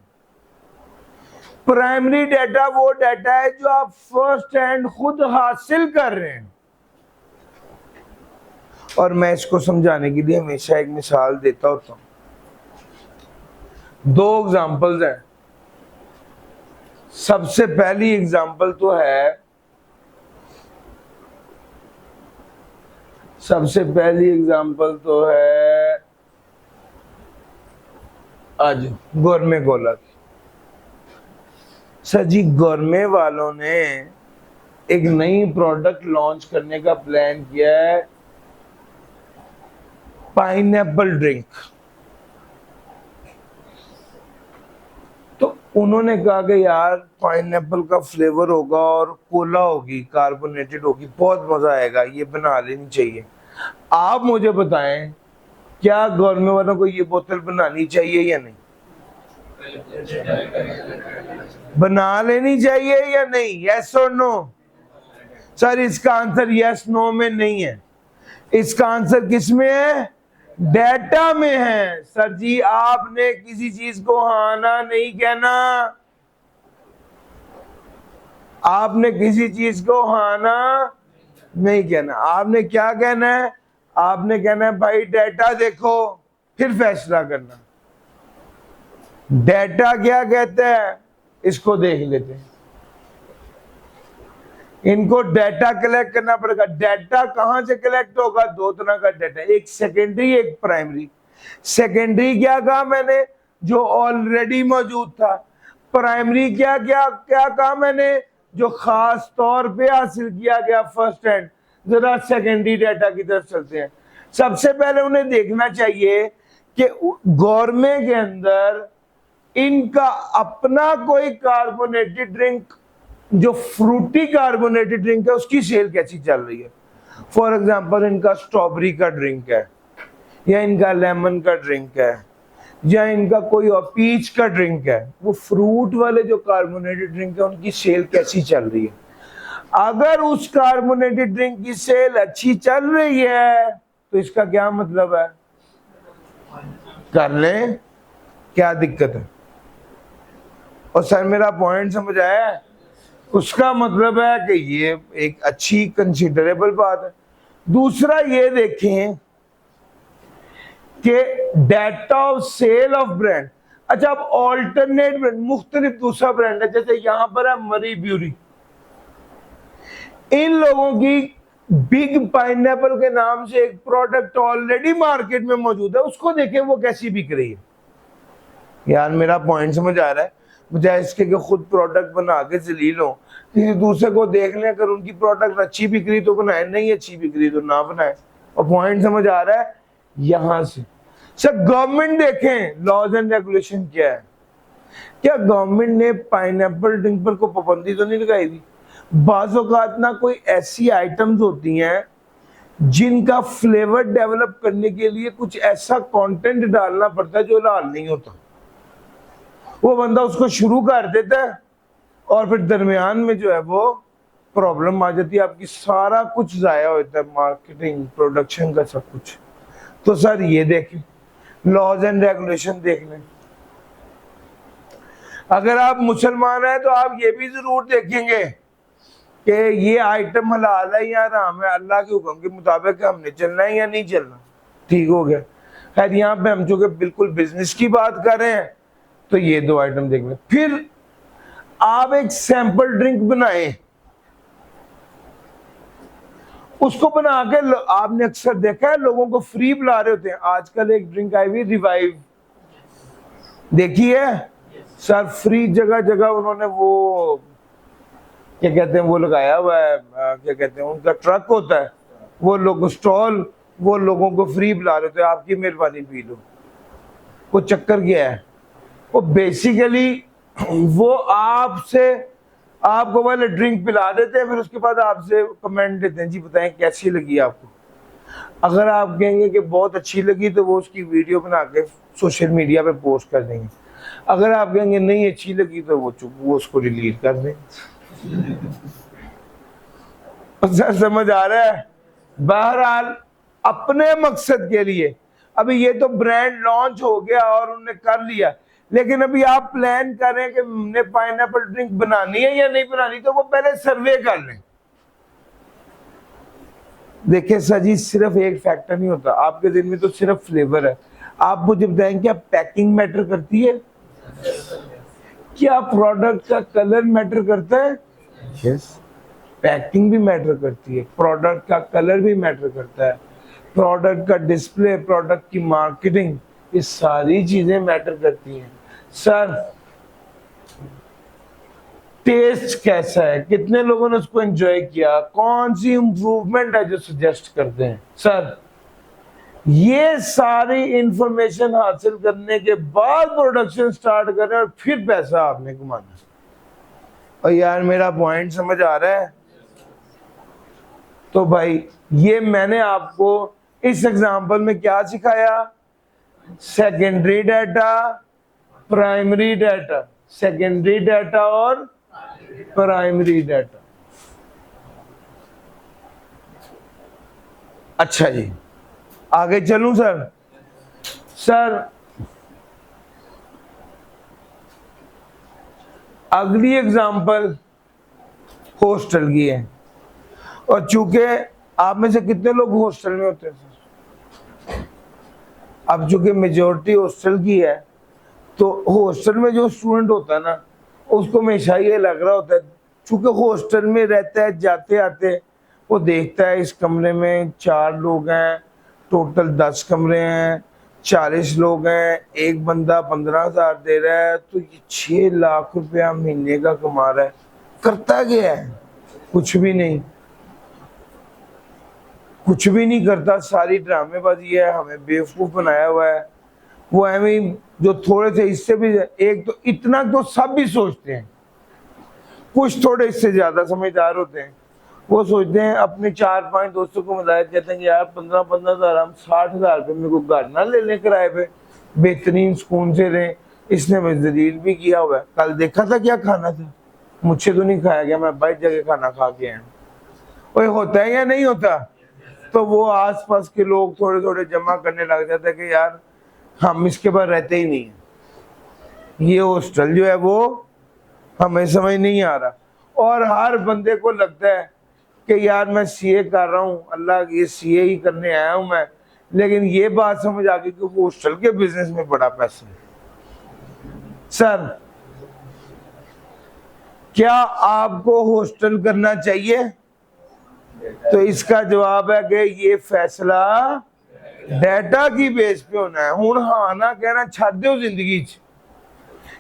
Speaker 1: प्राइमरी डेटा वो डेटा है जो आप फर्स्ट हैंड खुद हासिल कर रहे हैं। और मैं इसको समझाने के लिए हमेशा एक मिसाल देता होता हूं। दो एग्जांपल्स हैं। सबसे पहली एग्जांपल तो है, सबसे पहली एग्जांपल तो है आज गोरमे गोला की। सर जी गोरमे वालों ने एक नई प्रोडक्ट लॉन्च करने का प्लान किया है, पाइनएप्पल ड्रिंक। तो उन्होंने कहा कि यार पाइनएप्पल का फ्लेवर होगा और कोला होगी, कार्बोनेटेड होगी, बहुत मजा आएगा, ये बना लेनी चाहिए। आप मुझे बताएं क्या गवर्नमेंट वालों को ये बोतल बनानी चाहिए या नहीं? बना लेनी चाहिए या नहीं? यस और नो? सर इसका आंसर यस नो में नहीं है, इसका आंसर किस में है? डेटा में है। सर जी आपने किसी चीज को हाँ ना नहीं कहना, आपने किसी चीज को हाँ ना नहीं कहना। आपने क्या कहना है? आपने कहना है भाई डेटा देखो फिर फैसला करना। डेटा क्या कहते हैं इसको देख लेते हैं। इनको डेटा कलेक्ट करना पड़ेगा। डेटा कहां से कलेक्ट होगा? दो तरह का डेटा, एक सेकेंडरी एक प्राइमरी। सेकेंडरी क्या कहा मैंने? जो ऑलरेडी मौजूद था। प्राइमरी क्या क्या क्या कहा मैंने? जो खास तौर पे हासिल किया गया फर्स्ट हैंड। जरा सेकेंडरी डेटा की तरफ चलते हैं। सबसे पहले उन्हें देखना चाहिए कि गवर्नमेंट के अंदर इनका अपना कोई कार्बोनेटेड ड्रिंक जो फ्रूटी कार्बोनेटेड ड्रिंक है उसकी सेल कैसी चल रही है। फॉर एग्जांपल इनका स्ट्रॉबेरी का ड्रिंक है, या इनका लेमन का ड्रिंक है, या इनका कोई और पीच का ड्रिंक है, वो फ्रूट वाले जो कार्बोनेटेड ड्रिंक है उनकी सेल कैसी चल रही है। अगर उस कार्बोनेटेड ड्रिंक की सेल अच्छी चल रही है तो इसका क्या मतलब है, कर लें, क्या दिक्कत है। और सर मेरा पॉइंट समझ आया, उसका मतलब है कि ये एक अच्छी कंसिडरेबल बात है। दूसरा ये देखें कि data of sale of brand. अच्छा, अब ऑल्टरनेट ब्रांड, मुख्तलिफ दूसरा ब्रांड है, जैसे यहां पर है मरी ब्यूरी, इन लोगों की बिग पाइनएप्पल के नाम से एक प्रोडक्ट ऑलरेडी मार्केट में मौजूद है, उसको देखें वो कैसी बिक रही है। यार मेरा पॉइंट समझ आ रहा है, बजाय इसके कि खुद प्रोडक्ट बना के जलील हो, किसी दूसरे को देख लें, अगर उनकी प्रोडक्ट अच्छी बिक रही तो बनाए, नहीं अच्छी बिक रही तो ना बनाए। और पॉइंट समझ आ रहा है यहां से। सर गवर्नमेंट देखें लॉज एंड रेगुलेशन क्या है, क्या गवर्नमेंट ने पाइनएप्पल ड्रिंक पर कोई पाबंदी तो नहीं लगाई थी। बाज़ औक़ात ना कोई ऐसी आइटम्स होती हैं जिनका फ्लेवर डेवलप करने के लिए कुछ ऐसा कंटेंट डालना पड़ता है जो लाल नहीं होता, वो बंदा उसको शुरू कर देता है और फिर दरमियान में जो है वो प्रॉब्लम आ जाती है, आपकी सारा कुछ जाया होता है, मार्केटिंग प्रोडक्शन का सब कुछ। तो सर ये देखें, लॉज एंड रेगुलेशन देख लें। अगर आप मुसलमान हैं तो आप ये भी जरूर देखेंगे कि ये आइटम हलाल है या हराम है, अल्लाह के हुक्म के मुताबिक हमने चलना है या नहीं चलना। ठीक हो गया। खैर यहाँ पे हम चूंकि बिल्कुल बिजनेस की बात कर रहे हैं तो ये दो आइटम देख लें। फिर आप एक सैंपल ड्रिंक बनाएं, उसको बना के आपने अक्सर देखा है लोगों को फ्री पिला रहे होते हैं। आजकल एक ड्रिंक आई हुई रिवाइव, देखी है सर, फ्री जगह जगह उन्होंने वो क्या कहते हैं वो लगाया हुआ है, क्या कहते हैं उनका ट्रक होता है, वो लोग स्टॉल, वो लोगों को फ्री पिला रहे थे, आपकी मेहरबानी पी लो। वो चक्कर क्या है, वो बेसिकली वो आपसे आपको वाले ड्रिंक पिला देते हैं, फिर उसके बाद आपसे कमेंट देते हैं जी बताएं कैसी लगी आपको। अगर आप कहेंगे कि बहुत अच्छी लगी तो वो उसकी वीडियो बना के सोशल मीडिया पे पोस्ट कर देंगे, अगर आप कहेंगे नहीं अच्छी लगी तो वो उसको डिलीट कर देंगे। समझ आ रहा है। बहरहाल अपने मकसद के लिए अभी ये तो ब्रांड लॉन्च हो गया और उन्होंने कर लिया, लेकिन अभी आप प्लान करें कि हमने पाइनएप्पल ड्रिंक बनानी है या नहीं बनानी, तो वो पहले सर्वे कर लें। देखिए सर जी, सिर्फ एक फैक्टर नहीं होता आपके दिन में, तो सिर्फ फ्लेवर है। आप मुझे बताएं क्या पैकिंग मैटर करती है, क्या प्रोडक्ट का कलर मैटर करता है? यस, पैकिंग भी मैटर करती है, प्रोडक्ट का कलर भी मैटर करता है, प्रोडक्ट का डिस्प्ले, प्रोडक्ट की मार्केटिंग, ये सारी चीजें मैटर करती हैं। सर टेस्ट कैसा है, कितने लोगों ने उसको एंजॉय किया, कौन सी इंप्रूवमेंट है जो सजेस्ट करते हैं। सर ये सारी इंफॉर्मेशन हासिल करने के बाद प्रोडक्शन स्टार्ट करें और फिर पैसा आपने कमाना। और यार मेरा पॉइंट समझ आ रहा है। तो भाई ये मैंने आपको इस एग्जांपल में क्या सिखाया, secondary data, primary data, secondary data और प्राइमरी डाटा। अच्छा जी, आगे चलूं सर। सर अगली एग्जांपल हॉस्टल की है, और चूंकि आप में से कितने लोग हॉस्टल में होते हैं सर? अब चूंकि मेजोरिटी हॉस्टल की है, तो हॉस्टल में जो स्टूडेंट होता है ना, उसको हमेशा ये लग रहा होता है, चूंकि हॉस्टल में रहता है, जाते आते वो देखता है इस कमरे में 4 लोग हैं, टोटल 10 कमरे हैं, 40 लोग हैं, एक बंदा 15,000 दे रहा है, तो ये 6 लाख रुपया महीने का कमा रहा है। करता क्या है? कुछ भी नहीं, कुछ भी नहीं करता, सारी ड्रामेबाजी है, हमें बेवकूफ बनाया हुआ है। वो हमें जो थोड़े से, इससे भी एक, तो इतना तो सब भी सोचते हैं, कुछ थोड़े इससे ज्यादा समझदार होते हैं, वो सोचते हैं अपने 4-5 दोस्तों को मिलाया, कहते हैं कि यार 15-15 हज़ार, हम 60,000 रुपये मेरे को घर ना ले लें किराए पे, बेहतरीन सुकून से रहें। इसने मुझे जलील भी किया हुआ है। कल देखा था क्या खाना था, मुझसे तो नहीं खाया गया, मैं 22 जगह खाना खा के आया। कोई होता है या नहीं होता? तो वो आसपास के लोग थोड़े थोड़े जमा करने लग जाते कि यार हम इसके बाद रहते ही नहीं है, ये हॉस्टल जो है वो हमें समझ नहीं आ रहा। और हर बंदे को लगता है कि यार मैं सीए कर रहा हूँ, अल्लाह ये सीए ही करने आया हूँ मैं, लेकिन ये बात समझ आ गई कि हॉस्टल के बिजनेस में बड़ा पैसा है। सर क्या आपको हॉस्टल करना चाहिए? तो इसका जवाब है कि ये फैसला डाटा की बेस पे होना है। हूं हाँ ना कहना छड़ दो जिंदगी च।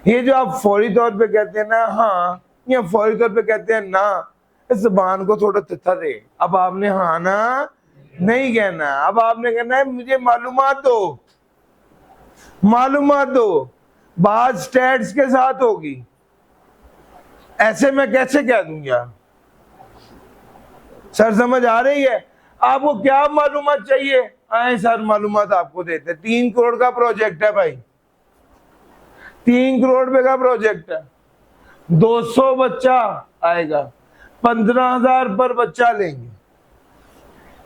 Speaker 1: ये जो आप फौरी तौर पे कहते हैं ना हाँ, या फौरी तौर पे कहते हैं ना, इस जबान को थोड़ा तिथा दे। अब आपने हाँ ना नहीं कहना, अब आपने कहना है मुझे मालूमात दो, मालूमात दो। बात स्टैट्स के साथ होगी, ऐसे मैं कैसे कह दूंगा? सर समझ आ रही है? आपको क्या मालूमात चाहिए? आए सर मालूमात आपको देते। 3 करोड़ का प्रोजेक्ट है भाई, 3 करोड़ रुपए का प्रोजेक्ट है, 200 बच्चा आएगा, 15,000 पर बच्चा लेंगे,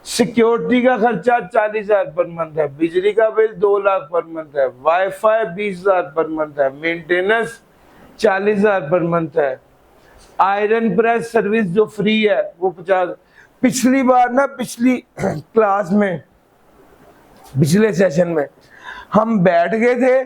Speaker 1: सिक्योरिटी का खर्चा 40,000 पर मंथ है, बिजली का बिल 2 लाख पर मंथ है, वाईफाई 20,000 पर मंथ है, मेंटेनेंस 40,000 पर मंथ है, आयरन प्रेस सर्विस जो फ्री है वो 50। पिछली बार ना पिछली क्लास में, पिछले सेशन में हम बैठ गए थे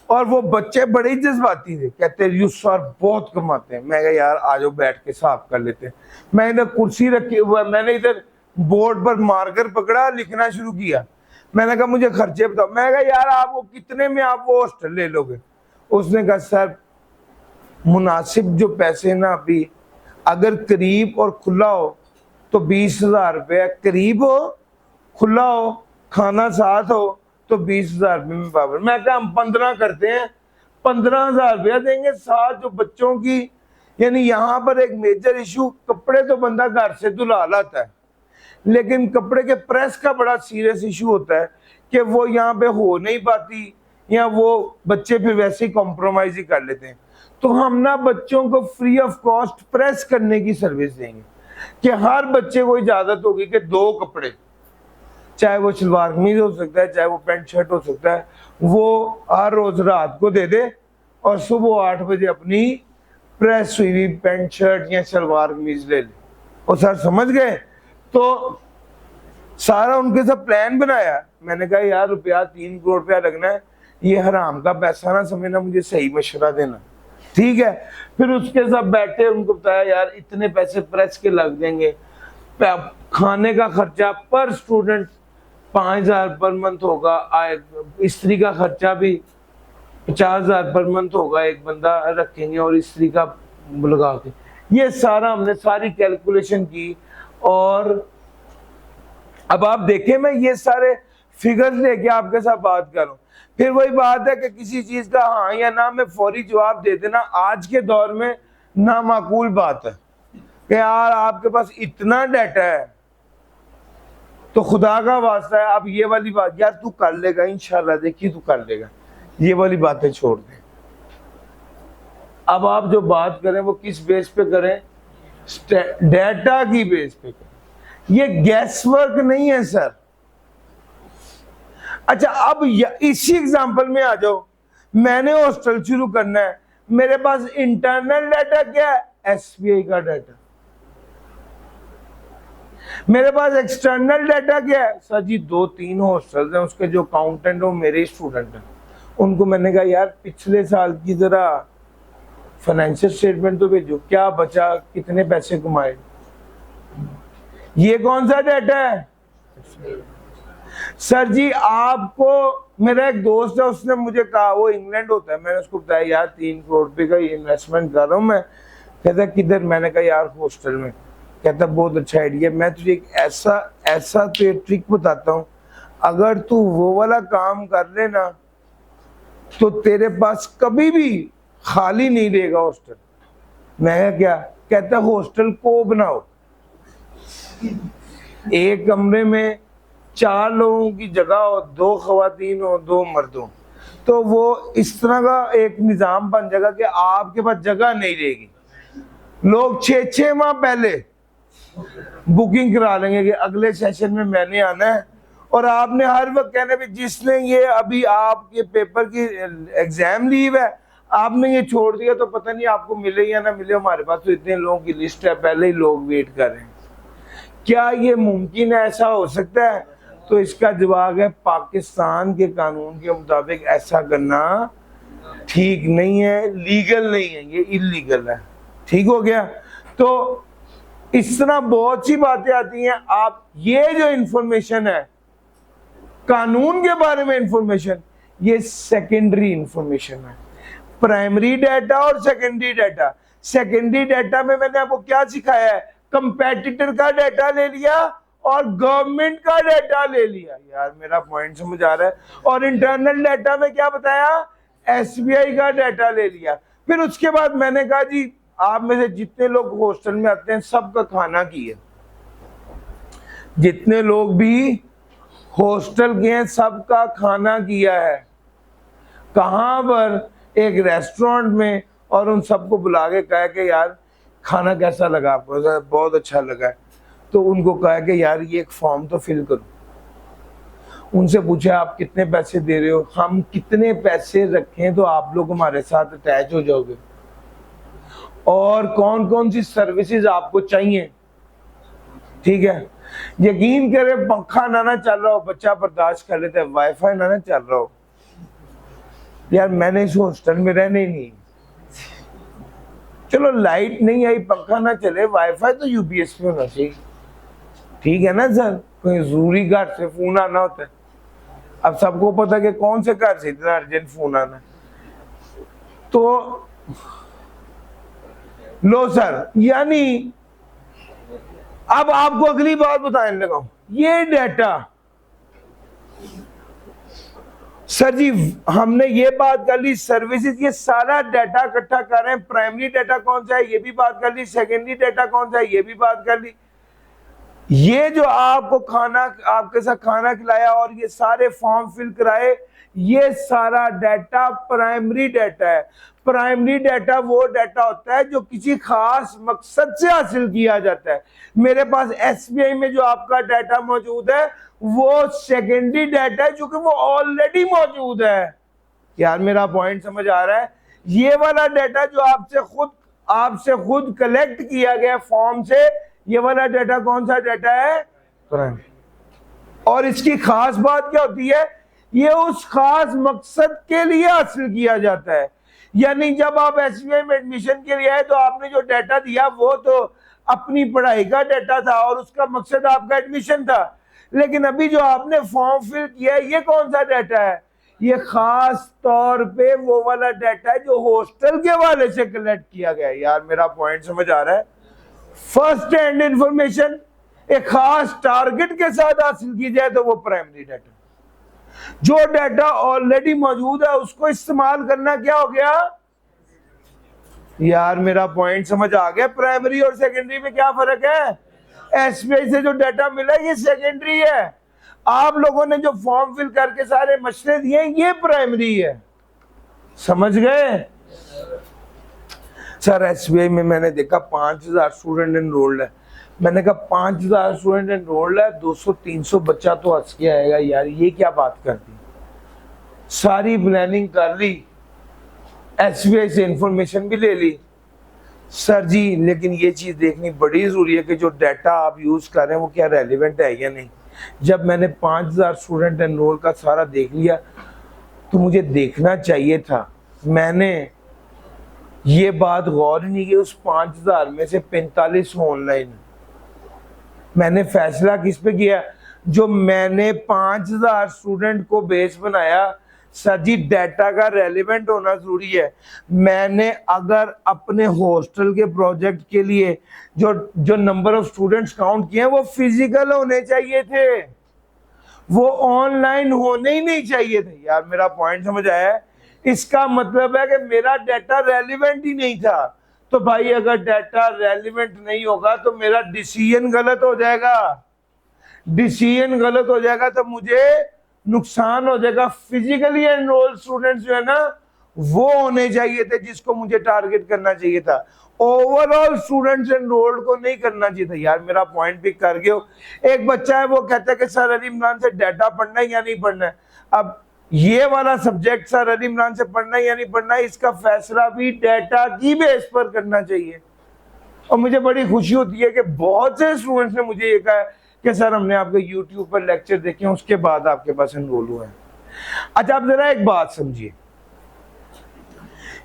Speaker 1: और वो बच्चे बड़े ही जज्बाती थे, कहते यूसुफ सर बहुत कमाते हैं। मैं कहा यार आज बैठ के साफ कर लेते हैं। मैं इधर कुर्सी रखी हुआ, मैंने इधर बोर्ड पर मार्कर पकड़ा, लिखना शुरू किया। मैंने कहा मुझे खर्चे बताओ। मैं कहा यार आप वो कितने में आप वो हॉस्टल ले लोगे? उसने कहा सर मुनासिब जो पैसे ना, अभी अगर करीब और खुला हो तो 20,000 रुपये, करीब हो खुला हो खाना साथ हो तो 20,000 रुपये में पावर। मैं कहा हम 15 करते हैं, 15,000 रुपया देंगे साथ जो बच्चों की। यानी यहाँ पर एक मेजर इशू, कपड़े तो बंदा घर से धुला लाता है, लेकिन कपड़े के प्रेस का बड़ा सीरियस इशू होता है कि वो यहाँ पे हो नहीं पाती, या वो बच्चे फिर वैसे ही कॉम्प्रोमाइज ही कर लेते हैं। तो हम ना बच्चों को फ्री ऑफ कॉस्ट प्रेस करने की सर्विस देंगे कि हर बच्चे को इजाजत होगी कि 2 कपड़े, चाहे वो शलवार कमीज हो सकता है, चाहे वो पैंट शर्ट हो सकता है, वो हर रोज रात को दे दे और सुबह 8 बजे अपनी प्रेस हुई हुई पैंट शर्ट या शलवार कमीज ले ले। और सर समझ गए? तो सारा उनके साथ प्लान बनाया। मैंने कहा यार रुपया 3 करोड़ रुपया लगना है, ये हराम का पैसा ना समझना, मुझे सही मशवरा देना, ठीक है? फिर उसके साथ बैठे, उनको बताया यार इतने पैसे प्रेस के लग देंगे, खाने का खर्चा पर स्टूडेंट 5,000 पर मंथ होगा, स्त्री का खर्चा भी 50,000 पर मंथ होगा, एक बंदा रखेंगे और स्त्री का लगा के। ये सारा हमने सारी कैलकुलेशन की। और अब आप देखें मैं ये सारे फिगर्स लेके आपके साथ बात करूं, फिर वही बात है कि किसी चीज का हाँ या ना में फौरी जवाब दे देना आज के दौर में नामाकूल बात है कि यार आपके पास इतना डाटा है तो खुदा का वास्ता है। अब ये वाली बात यार तू कर लेगा इंशाल्लाह, देखिए तू कर लेगा, ये वाली बातें छोड़ दे। अब आप जो बात करें वो किस बेस पे करें? डाटा की बेस पे करें। ये गैस वर्क नहीं है सर। अच्छा अब इसी एग्जांपल में आ जाओ, मैंने हॉस्टल शुरू करना है, मेरे पास इंटरनल डाटा क्या है? एसबीआई का डाटा। मेरे पास एक्सटर्नल डाटा क्या है? सर जी 2-3 हॉस्टल हैं, उसके जो अकाउंटेंट हो मेरे स्टूडेंट हैं। उनको मैंने कहा यार पिछले साल की जरा फाइनेंशियल स्टेटमेंट तो भेजो, क्या बचा, कितने पैसे कमाए। ये कौन सा डाटा है? सर जी आपको, मेरा एक दोस्त है उसने मुझे कहा, वो इंग्लैंड होता है, मैंने उसको बताया यार 3 करोड़ रुपए का इन्वेस्टमेंट कर रहा हूं मैं। कहता किधर? मैंने कहा यार हॉस्टल में। कहता बहुत अच्छा आइडिया, मैं तुझे एक ऐसा तो ट्रिक बताता हूँ, अगर तू वो वाला काम कर ले ना तो तेरे पास कभी भी खाली नहीं रहेगा हॉस्टल। मैं कहा क्या? कहता हॉस्टल को बनाओ, एक कमरे में 4 लोगों की जगह हो, 2 खवातीन हो 2 मर्द हो, तो वो इस तरह का एक निजाम बन जाएगा कि आपके पास जगह नहीं रहेगी। लोग 6-6 माह पहले बुकिंग करा लेंगे कि अगले सेशन में मैंने आना है, और आपने हर वक्त कहना भी जिसने ये अभी आपके पेपर की एग्जाम लीव है आपने ये छोड़ दिया तो पता नहीं आपको मिले या ना मिले, हमारे पास तो इतने लोगों की लिस्ट है, पहले ही लोग वेट कर रहे हैं। क्या ये मुमकिन है, ऐसा हो सकता है? तो इसका जवाब है पाकिस्तान के कानून के मुताबिक ऐसा करना ठीक नहीं है, लीगल नहीं है, ये इलीगल है। ठीक हो गया? तो इस तरह बहुत सी बातें आती हैं। आप ये जो इंफॉर्मेशन है कानून के बारे में इंफॉर्मेशन, ये सेकेंडरी इंफॉर्मेशन है। प्राइमरी डाटा और सेकेंडरी डाटा। सेकेंडरी डाटा में मैंने आपको क्या सिखाया है? कंपेटिटर का डाटा ले लिया और गवर्नमेंट का डाटा ले लिया। यार मेरा पॉइंट समझ आ रहा है? और इंटरनल डाटा में क्या बताया? एसबीआई का डाटा ले लिया। फिर उसके बाद मैंने कहा जी आप में से जितने लोग हॉस्टल में आते हैं सबका खाना की है, जितने लोग भी हॉस्टल के हैं सबका खाना किया है। कहां पर? एक रेस्टोरेंट में, और उन सबको बुला के कहा कि यार खाना कैसा लगा आपको? बहुत अच्छा लगा है। तो उनको कहा कि यार ये एक फॉर्म तो फिल करो। उनसे पूछा आप कितने पैसे दे रहे हो? हम कितने पैसे रखें तो आप लोग हमारे साथ अटैच हो जाओगे, और कौन कौन सी सर्विसेज आपको चाहिए। ठीक है? यकीन करें पंखा ना चल रहा हो बच्चा बर्दाश्त कर लेता है, वाईफाई ना चल रहा हो, यार मैंने इस हॉस्टल में रहने ही नहीं। चलो लाइट नहीं आई, पंखा ना चले, वाईफाई तो यूपीएस पे होना चाहिए। ठीक है ना सर? कोई जरूरी घर से फोन आना होता है, अब सबको पता कि कौन से घर से इतना अर्जेंट फोन आना है। तो लो सर, यानी अब आपको अगली बात बताने लगा, ये डाटा सर जी हमने ये बात कर ली सर्विसेज, ये सारा डाटा इकट्ठा कर रहे हैं। प्राइमरी डाटा कौन सा है ये भी बात कर ली, सेकेंडरी डाटा कौन सा है ये भी बात कर ली। ये जो आपको खाना, आपके साथ खाना खिलाया और ये सारे फॉर्म फिल कराए, ये सारा डाटा प्राइमरी डाटा है। प्राइमरी डाटा वो डाटा होता है जो किसी खास मकसद से हासिल किया जाता है। मेरे पास एसबीआई में जो आपका डाटा मौजूद है वो सेकेंडरी डाटा है, जो कि वो ऑलरेडी मौजूद है। यार मेरा पॉइंट समझ आ रहा है? ये वाला डाटा जो आपसे खुद कलेक्ट किया गया फॉर्म से, ये वाला डाटा कौन सा डाटा है? प्राइमरी। और इसकी खास बात क्या होती है? ये उस खास मकसद के लिए हासिल किया जाता है। यानी जब आप एसबीआई में एडमिशन के लिए आए तो आपने जो डाटा दिया वो तो अपनी पढ़ाई का डाटा था और उसका मकसद आपका एडमिशन था, लेकिन अभी जो आपने फॉर्म फिल किया है ये कौन सा डाटा है? ये खास तौर पे वो वाला डाटा है जो हॉस्टल के वाले से कलेक्ट किया गया है। यार मेरा पॉइंट समझ आ रहा है? फर्स्ट हैंड इंफॉर्मेशन एक खास टारगेट के साथ हासिल की जाए तो वो प्राइमरी डाटा। जो डाटा ऑलरेडी मौजूद है उसको इस्तेमाल करना क्या हो गया? यार मेरा पॉइंट समझ आ गया? प्राइमरी और सेकेंडरी में क्या फर्क है? एसबीआई से जो डाटा मिला ये सेकेंडरी है, आप लोगों ने जो फॉर्म फिल करके सारे मशवरे दिए ये प्राइमरी है। समझ गए? सर एसबीआई में मैंने देखा 5000 स्टूडेंट एनरोल्ड है। मैंने कहा 5000 स्टूडेंट एनरोल्ड है, 200-300 बच्चा तो हंस के आएगा, यार ये क्या बात कर दी। सारी प्लानिंग कर ली, एसबीआई से इंफॉर्मेशन भी ले ली। सर जी लेकिन ये चीज देखनी बड़ी जरूरी है कि जो डाटा आप यूज कर रहे हैं वो क्या रेलिवेंट है या नहीं। जब मैंने 5000 स्टूडेंट एनरोल का सारा देख लिया तो मुझे देखना चाहिए था, मैंने ये बात गौर नहीं की उस 5000 में से 45 ऑनलाइन। मैंने फैसला किस पे किया? जो मैंने 5000 स्टूडेंट को बेस बनाया, सर जी डाटा का रेलिवेंट होना जरूरी है। मैंने अगर अपने हॉस्टल के प्रोजेक्ट के लिए जो नंबर ऑफ स्टूडेंट्स काउंट किए वो फिजिकल होने चाहिए थे, वो ऑनलाइन होने ही नहीं चाहिए थे। यार मेरा पॉइंट समझ आया? इसका मतलब है कि मेरा डाटा रेलिवेंट ही नहीं था। तो भाई अगर डाटा रेलिवेंट नहीं होगा तो मेरा डिसीजन गलत हो जाएगा, डिसीजन गलत हो जाएगा तो मुझे नुकसान हो जाएगा। फिजिकली एनरोल्ड स्टूडेंट्स जो है ना वो होने चाहिए थे जिसको मुझे टारगेट करना चाहिए था, ओवरऑल स्टूडेंट्स एनरोल्ड को नहीं करना चाहिए था। यार मेरा पॉइंट पिक कर गए। एक बच्चा है वो कहता है कि सर अली इमरान से डाटा पढ़ना है या नहीं पढ़ना है। अब ये वाला सब्जेक्ट सर अली इमरान से पढ़ना है या नहीं पढ़ना है, इसका फैसला भी डाटा की बेस पर करना चाहिए। और मुझे बड़ी खुशी होती है कि बहुत से स्टूडेंट्स ने मुझे ये कहा कि सर हमने आपके यूट्यूब पर लेक्चर देखे हैं उसके बाद आपके पास एनरोल हुए हैं। अच्छा आप जरा एक बात समझिए,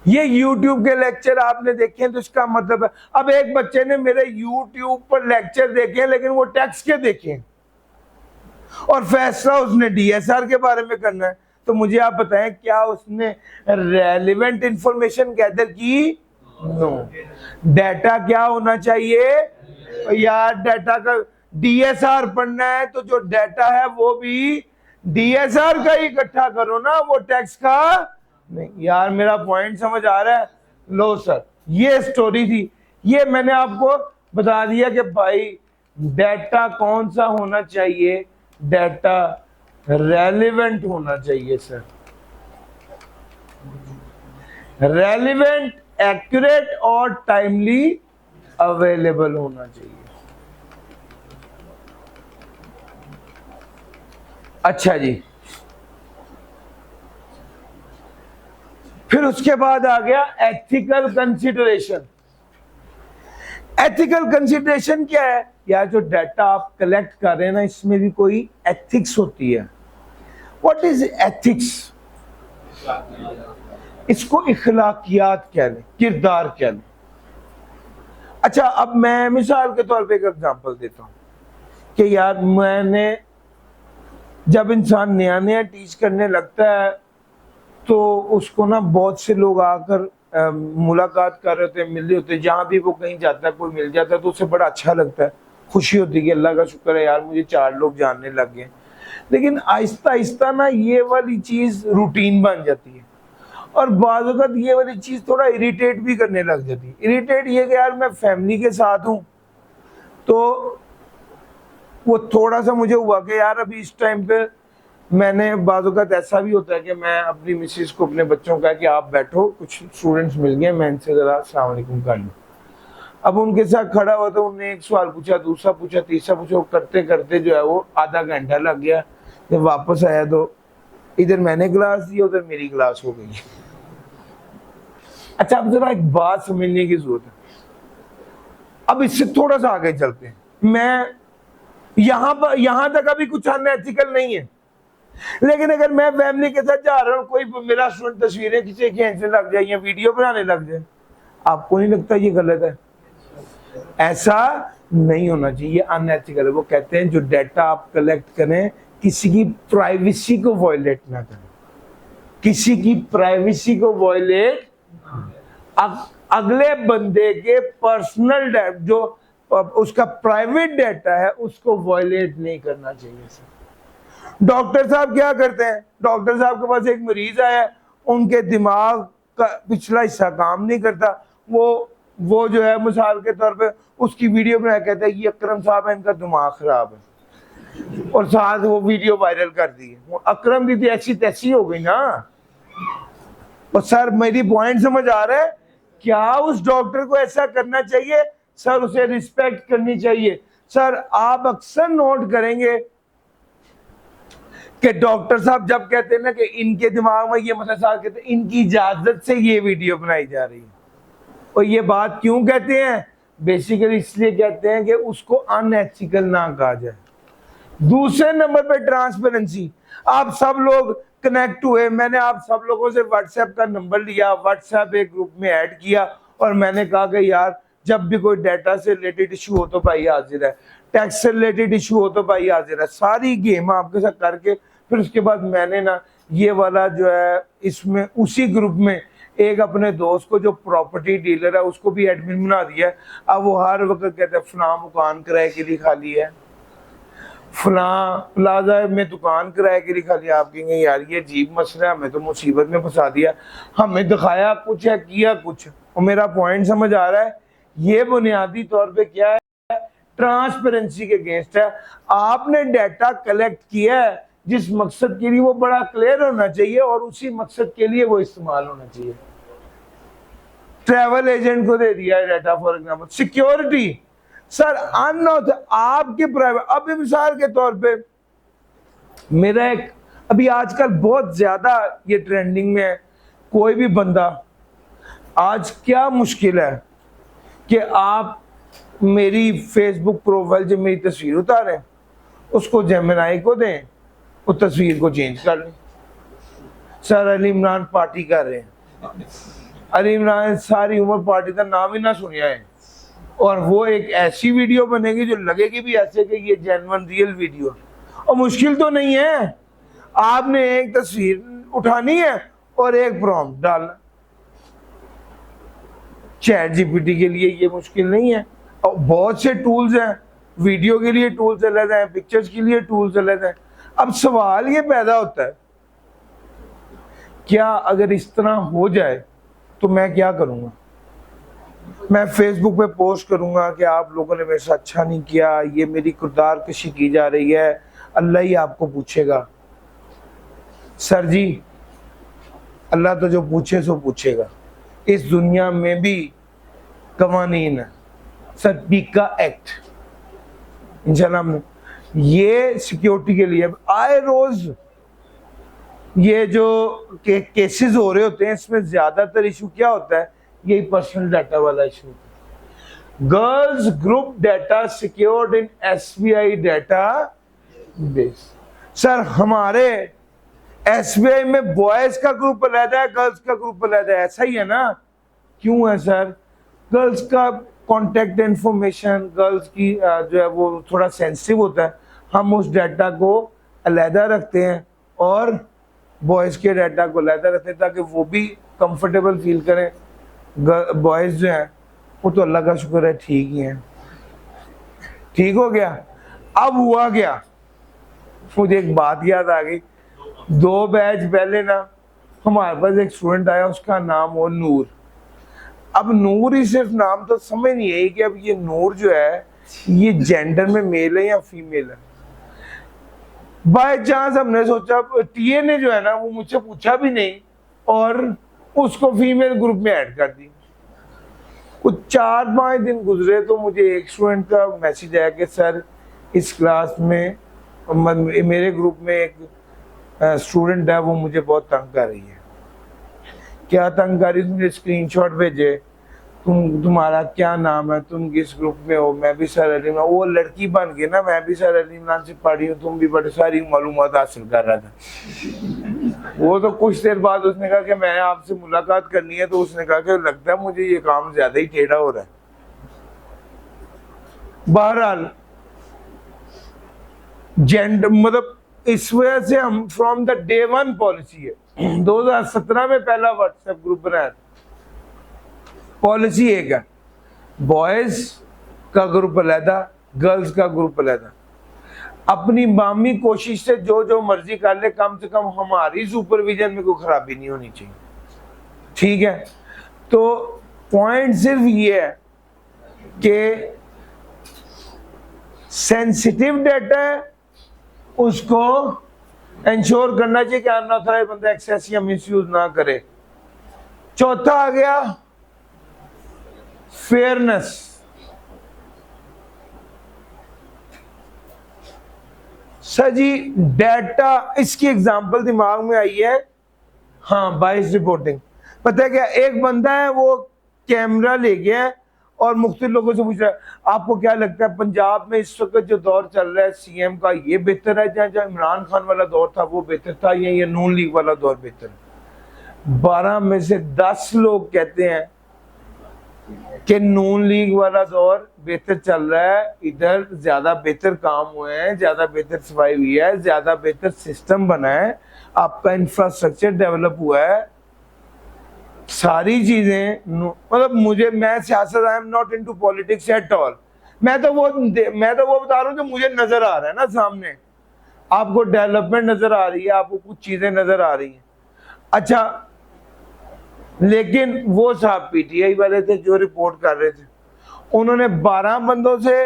Speaker 1: ये YouTube के लेक्चर आपने देखे हैं तो इसका मतलब है अब एक बच्चे ने मेरे YouTube पर लेक्चर देखे हैं लेकिन वो टेक्स्ट के देखे हैं और फैसला उसने DSR के बारे में करना है, तो मुझे आप बताएं क्या उसने रेलेवेंट इंफॉर्मेशन गैदर की? नो। डाटा क्या होना चाहिए यार? डाटा का DSR पढ़ना है तो जो डाटा है वो भी DSR का ही इकट्ठा करो ना, वो टेक्स्ट का नहीं। यार मेरा पॉइंट समझ आ रहा है? लो सर ये स्टोरी थी, ये मैंने आपको बता दिया कि भाई डाटा कौन सा होना चाहिए, डाटा रेलेवेंट होना चाहिए सर, रेलेवेंट, एक्यूरेट और टाइमली अवेलेबल होना चाहिए। अच्छा जी, फिर उसके बाद आ गया एथिकल कंसिडरेशन। एथिकल कंसिडरेशन क्या है? यार जो डाटा आप कलेक्ट कर रहे हैं ना इसमें भी कोई एथिक्स होती है। What is ethics? इसको इखलाकियात कह लें, किरदार कह लें। अच्छा अब मैं मिसाल के तौर पे एक एग्जांपल देता हूं कि यार मैंने जब इंसान नया नया टीच करने लगता है तो उसको ना बहुत से लोग आकर मुलाकात कर रहे होते हैं, मिल रहे होते हैं, जहाँ भी वो कहीं जाता है कोई मिल जाता है तो उसे बड़ा अच्छा लगता है, खुशी होती है कि अल्लाह का शुक्र है यार मुझे 4 लोग जानने लग गए। लेकिन आहिस्ता आहिस्ता ना ये वाली चीज़ रूटीन बन जाती है और बाज़ वक़्त ये वाली चीज़ थोड़ा इरिटेट भी करने लग जाती है। इरिटेट ये कि यार मैं फैमिली के साथ हूँ तो वो थोड़ा सा मुझे हुआ कि यार अभी इस टाइम पे मैंने बाज़ वक़्त ऐसा भी होता है कि मैं अपनी मिसेस को अपने बच्चों का कि आप बैठो, कुछ स्टूडेंट्स मिल गए, मैं इनसे ज़रा अस्सलाम वालेकुम कर लूँ। अब उनके साथ खड़ा हुआ तो उन्होंने एक सवाल पूछा, दूसरा पूछा, तीसरा पूछा, करते करते जो है वो आधा घंटा लग गया। जब वापस आया तो इधर मैंने क्लास दी उधर मेरी क्लास हो गई। अच्छा अब जरा एक बात समझने की जरूरत है, अब इससे थोड़ा सा आगे चलते हैं। मैं यहाँ तक अभी कुछ अनएथिकल नहीं है, लेकिन अगर मैं फैमिली के साथ जा रहा हूँ, कोई मेरा स्टूडेंट तस्वीरें खींचने लग जाए या वीडियो बनाने लग जाए, आपको नहीं लगता ये गलत है? ऐसा नहीं होना चाहिए, अनएथिकल है। वो कहते हैं जो डाटा आप कलेक्ट करें किसी की प्राइवेसी को वायलेट ना करें, किसी की प्राइवेसी को वायलेट, अगले बंदे के पर्सनल डाटा जो उसका प्राइवेट डाटा है उसको वायलेट नहीं करना चाहिए सर। डॉक्टर साहब क्या करते हैं? डॉक्टर साहब के पास एक मरीज आया, उनके दिमाग का पिछला हिस्सा काम नहीं करता, वो जो है मिसाल के तौर पे उसकी वीडियो बना कहते हैं ये अकरम साहब है इनका दिमाग खराब है, और साथ वो वीडियो वायरल कर दी है। वो अकरम भी ऐसी तैसी हो गई ना। और सर मेरी पॉइंट समझ आ रहा है? क्या उस डॉक्टर को ऐसा करना चाहिए? सर उसे रिस्पेक्ट करनी चाहिए। सर आप अक्सर नोट करेंगे कि डॉक्टर साहब जब कहते हैं ना कि इनके दिमाग में ये मसला, साहब कहते हैं इनकी इजाजत से ये वीडियो बनाई जा रही है। और ये बात क्यों कहते हैं? बेसिकली इसलिए कहते हैं कि उसको अनएथिकल ना कहा जाए। दूसरे नंबर पे ट्रांसपेरेंसी। आप सब लोग कनेक्ट हुए, मैंने आप सब लोगों से व्हाट्सएप का नंबर लिया, व्हाट्सएप एक ग्रुप में ऐड किया और मैंने कहा कि यार जब भी कोई डाटा से रिलेटेड इशू हो तो भाई हाजिर है, टैक्स से रिलेटेड इशू हो तो भाई हाजिर है। सारी गेम आपके साथ करके फिर उसके बाद मैंने ना ये वाला जो है इसमें उसी ग्रुप में एक अपने दोस्त को जो प्रॉपर्टी डीलर है उसको भी एडमिन बना दिया है। अब वो हर वक्त कहते हैं फलां मकान किराए के लिए खाली है, फलां प्लाजा में दुकान किराए के लिए खाली। आप कहेंगे यार ये अजीब मसला है, हमें तो मुसीबत में फंसा दिया, हमें दिखाया कुछ है किया कुछ। और मेरा पॉइंट समझ आ रहा है? ये बुनियादी तौर पे क्या है? ट्रांसपेरेंसी के अगेंस्ट है। आपने डाटा कलेक्ट किया है जिस मकसद के लिए, वो बड़ा क्लियर होना चाहिए और उसी मकसद के लिए वो इस्तेमाल होना चाहिए। ट्रैवल एजेंट को दे दिया है data, for example security, sir अनऑथ आपके प्राइवेट। अब मिसाल के तौर पे मेरा एक अभी आजकल बहुत ज्यादा ये ट्रेंडिंग में है, कोई भी बंदा, आज क्या मुश्किल है कि आप मेरी फेसबुक प्रोफाइल जो मेरी तस्वीर उतारें, उसको जेमिनाई को दें, उस तस्वीर को चेंज कर लें। सर अली इमरान पार्टी कर रहे हैं, अली इमरान सारी उम्र पार्टी का नाम ही ना सुनिया है, और वो एक ऐसी वीडियो बनेगी जो लगेगी भी ऐसे कि ये जेन्युइन रियल वीडियो। और मुश्किल तो नहीं है, आपने एक तस्वीर उठानी है और एक प्रॉम्प्ट डालना। चैट जीपीटी के लिए ये मुश्किल नहीं है, और बहुत से टूल्स हैं, वीडियो के लिए टूल्स अलग हैं, पिक्चर्स के लिए टूल्स अलग हैं। अब सवाल ये पैदा होता है, क्या अगर इस तरह हो जाए तो मैं क्या करूंगा? मैं फेसबुक पे पोस्ट करूंगा कि आप लोगों ने मेरे साथ अच्छा नहीं किया, ये मेरी किरदार कशी की जा रही है, अल्लाह ही आपको पूछेगा। सर जी, अल्लाह तो जो पूछे सो पूछेगा। इस दुनिया में भी कवानीन है, सर पीका एक्ट इंशाल्लाह, ये सिक्योरिटी के लिए आए रोज ये जो केसेस हो रहे होते हैं, इसमें ज्यादातर इशू क्या होता है? यही पर्सनल डाटा वाला issue. Girls group data secured इन एसबीआई डाटा बेस। सर हमारे एसबीआई में बॉयज का ग्रुप अलग है, गर्ल्स का ग्रुप अलग है, ऐसा ही है ना? क्यों है सर? गर्ल्स का कॉन्टेक्ट इंफॉर्मेशन, गर्ल्स की जो है वो थोड़ा सेंसिटिव होता है, हम उस डाटा को अलहदा रखते हैं और बॉयज़ के डाटा को अलहदा रखते हैं ताकि वो भी कंफर्टेबल फील करें। बॉयज़ जो हैं वो तो अल्लाह का शुक्र है ठीक ही हैं। ठीक हो गया। अब हुआ क्या, मुझे एक बात याद आ गई। 2 बैच पहले ना हमारे पास एक स्टूडेंट आया, उसका नाम हो नूर। अब नूर ही सिर्फ नाम तो समझ नहीं है कि अब ये नूर जो है ये जेंडर में मेल है या फीमेल है। बाय चांस हमने सोचा, टीए ने जो है ना वो मुझसे पूछा भी नहीं और उसको फीमेल ग्रुप में ऐड कर दी। कुछ 4-5 दिन गुजरे तो मुझे एक स्टूडेंट का मैसेज आया कि सर इस क्लास में मेरे ग्रुप में एक स्टूडेंट है, वो मुझे बहुत तंग कर रही है। क्या तंग कर रही है? मुझे स्क्रीनशॉट भेजे, तुम्हारा क्या नाम है, तुम किस ग्रुप में हो? मैं भी सर अली इमरान। वो लड़की बन गई ना, मैं भी सर अली इमरान से पढ़ी हूँ, तुम भी बड़े सारी मालूमात हासिल कर रहा था। वो तो कुछ देर बाद उसने कहा कि मैंने आपसे मुलाकात करनी है, तो उसने कहा कि लगता है मुझे ये काम ज्यादा ही टेढ़ा हो रहा है। बहरहाल जेंडर मतलब इस वजह से हम फ्रॉम द डे 1 पॉलिसी है, 2017 में पहला व्हाट्सएप ग्रुप बनाया। पॉलिसी एक है, बॉयज का ग्रुप अलहदा, गर्ल्स का ग्रुप अलहदा। अपनी मामी कोशिश से जो जो मर्जी कर ले, कम से कम हमारी सुपरविजन में कोई खराबी नहीं होनी चाहिए। ठीक है, तो पॉइंट सिर्फ ये है कि सेंसिटिव डाटा है उसको इंश्योर करना चाहिए कि अनऑथराइज्ड बंदा एक्सेस या मिसयूज ना करे। चौथा आ गया फेयरनेस। सर जी डाटा, इसकी एग्जांपल दिमाग में आई है, हाँ बाइस रिपोर्टिंग। पता है क्या, एक बंदा है वो कैमरा ले गया है और मुख्तलिफ लोगों से पूछ रहा है आपको क्या लगता है पंजाब में इस वक्त जो दौर चल रहा है सीएम का, ये बेहतर है या जो इमरान खान वाला दौर था वो बेहतर था, या ये नून लीग वाला दौर बेहतर है? 12 में से 10 लोग कहते हैं कि नून लीग वाला दौर बेहतर चल रहा है, इधर ज्यादा बेहतर काम हुए हैं, ज्यादा बेहतर सफाई हुई है, ज्यादा बेहतर सिस्टम बना है, आपका इंफ्रास्ट्रक्चर डेवलप हुआ है, सारी चीजें। मतलब मुझे, मैं सियासत, I am not into politics at all. मैं तो वो बता रहा हूँ जो मुझे नजर आ रहा है ना सामने। आपको डेवलपमेंट नजर आ रही है, आपको कुछ चीजें नजर आ रही हैं। अच्छा लेकिन वो साहब पीटीआई वाले थे जो रिपोर्ट कर रहे थे, उन्होंने 12 बंदों से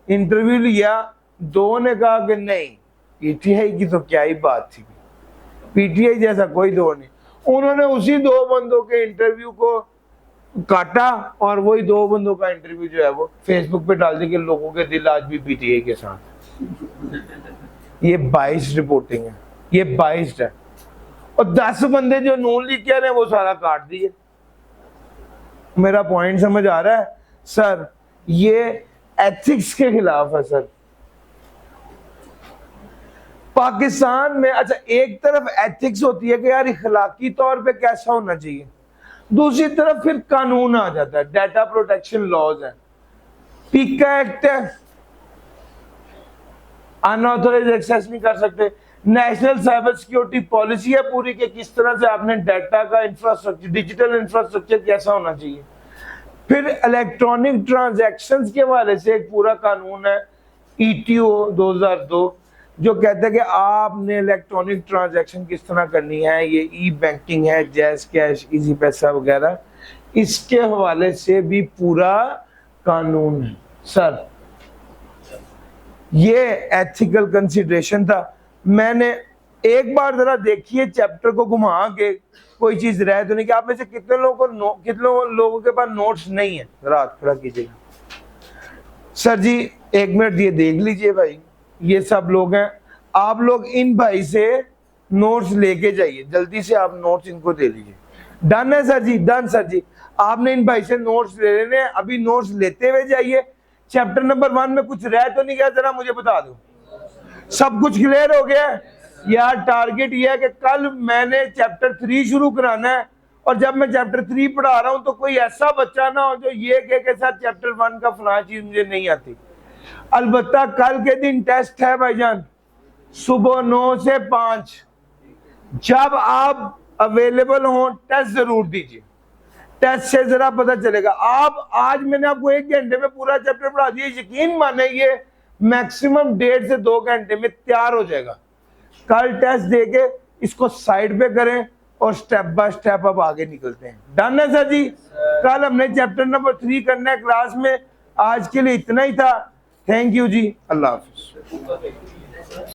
Speaker 1: इंटरव्यू लिया, 2 ने कहा कि नहीं पीटीआई की तो क्या ही बात थी, पीटीआई जैसा कोई 2 नहीं। उन्होंने उसी 2 बंदों के इंटरव्यू को काटा और वही 2 बंदों का इंटरव्यू जो है वो फेसबुक पे डाल दिया कि लोगों के दिल आज भी पीटीआई के साथ। ये बाइस्ड रिपोर्टिंग है, ये बाइस्ड है। और 10 बंदे जो नून लीग कह रहे हैं वो सारा काट दिए। मेरा पॉइंट समझ आ रहा है सर? ये एथिक्स के खिलाफ है सर। पाकिस्तान में अच्छा एक तरफ एथिक्स होती है कि यार इखलाकी तौर पे कैसा होना चाहिए, दूसरी तरफ फिर कानून आ जाता है, डाटा प्रोटेक्शन लॉज है, पीका एक्ट है, अनऑथोराइज्ड एक्सेस नहीं कर सकते, नेशनल साइबर सिक्योरिटी पॉलिसी है पूरी के किस तरह से आपने डाटा का इंफ्रास्ट्रक्चर, डिजिटल इंफ्रास्ट्रक्चर कैसा होना चाहिए, फिर इलेक्ट्रॉनिक ट्रांजैक्शंस के हवाले से एक पूरा कानून है ईटीओ 2002 जो कहता है कि आपने इलेक्ट्रॉनिक ट्रांजैक्शन किस तरह करनी है, ये ई बैंकिंग है, जैज कैश, इजी पैसा वगैरह, इसके हवाले से भी पूरा कानून है सर। ये एथिकल कंसिडरेशन था। मैंने एक बार जरा देखिए चैप्टर को घुमा के कोई चीज रह तो नहीं कि आप में से कितने लोगों के पास नोट्स नहीं है, जरा हाथ खड़ा कीजिएगा। सर जी 1 मिनट ये देख लीजिए भाई, ये सब लोग हैं, आप लोग इन भाई से नोट्स लेके जाइए, जल्दी से आप नोट्स इनको दे दीजिए। डन है सर जी? डन सर जी। आपने इन भाई से नोट्स ले लेने, अभी नोट्स लेते हुए जाइए। चैप्टर नंबर 1 में कुछ रह तो नहीं गया, जरा मुझे बता दो। सब कुछ क्लियर हो गया यार? टारगेट ये है कि कल मैंने चैप्टर 3 शुरू कराना है, और जब मैं चैप्टर 3 पढ़ा रहा हूं तो कोई ऐसा बच्चा ना हो जो ये कहे कि सर चैप्टर 1 का फलां चीज मुझे नहीं आती। अलबत्ता कल के दिन टेस्ट है भाईजान, सुबह 9 से 5। जब आप अवेलेबल हो टेस्ट जरूर दीजिए, टेस्ट से जरा पता चलेगा। आप आज मैंने आपको 1 घंटे में पूरा चैप्टर पढ़ा दिया, यकीन माने ये मैक्सिमम 1.5 से 2 घंटे में तैयार हो जाएगा। कल टेस्ट देके इसको साइड पे करें और स्टेप बाय स्टेप अब आगे निकलते हैं। डन है सर जी? कल हमने चैप्टर नंबर 3 करना है क्लास में। आज के लिए इतना ही था। थैंक यू जी, अल्लाह हाफिज।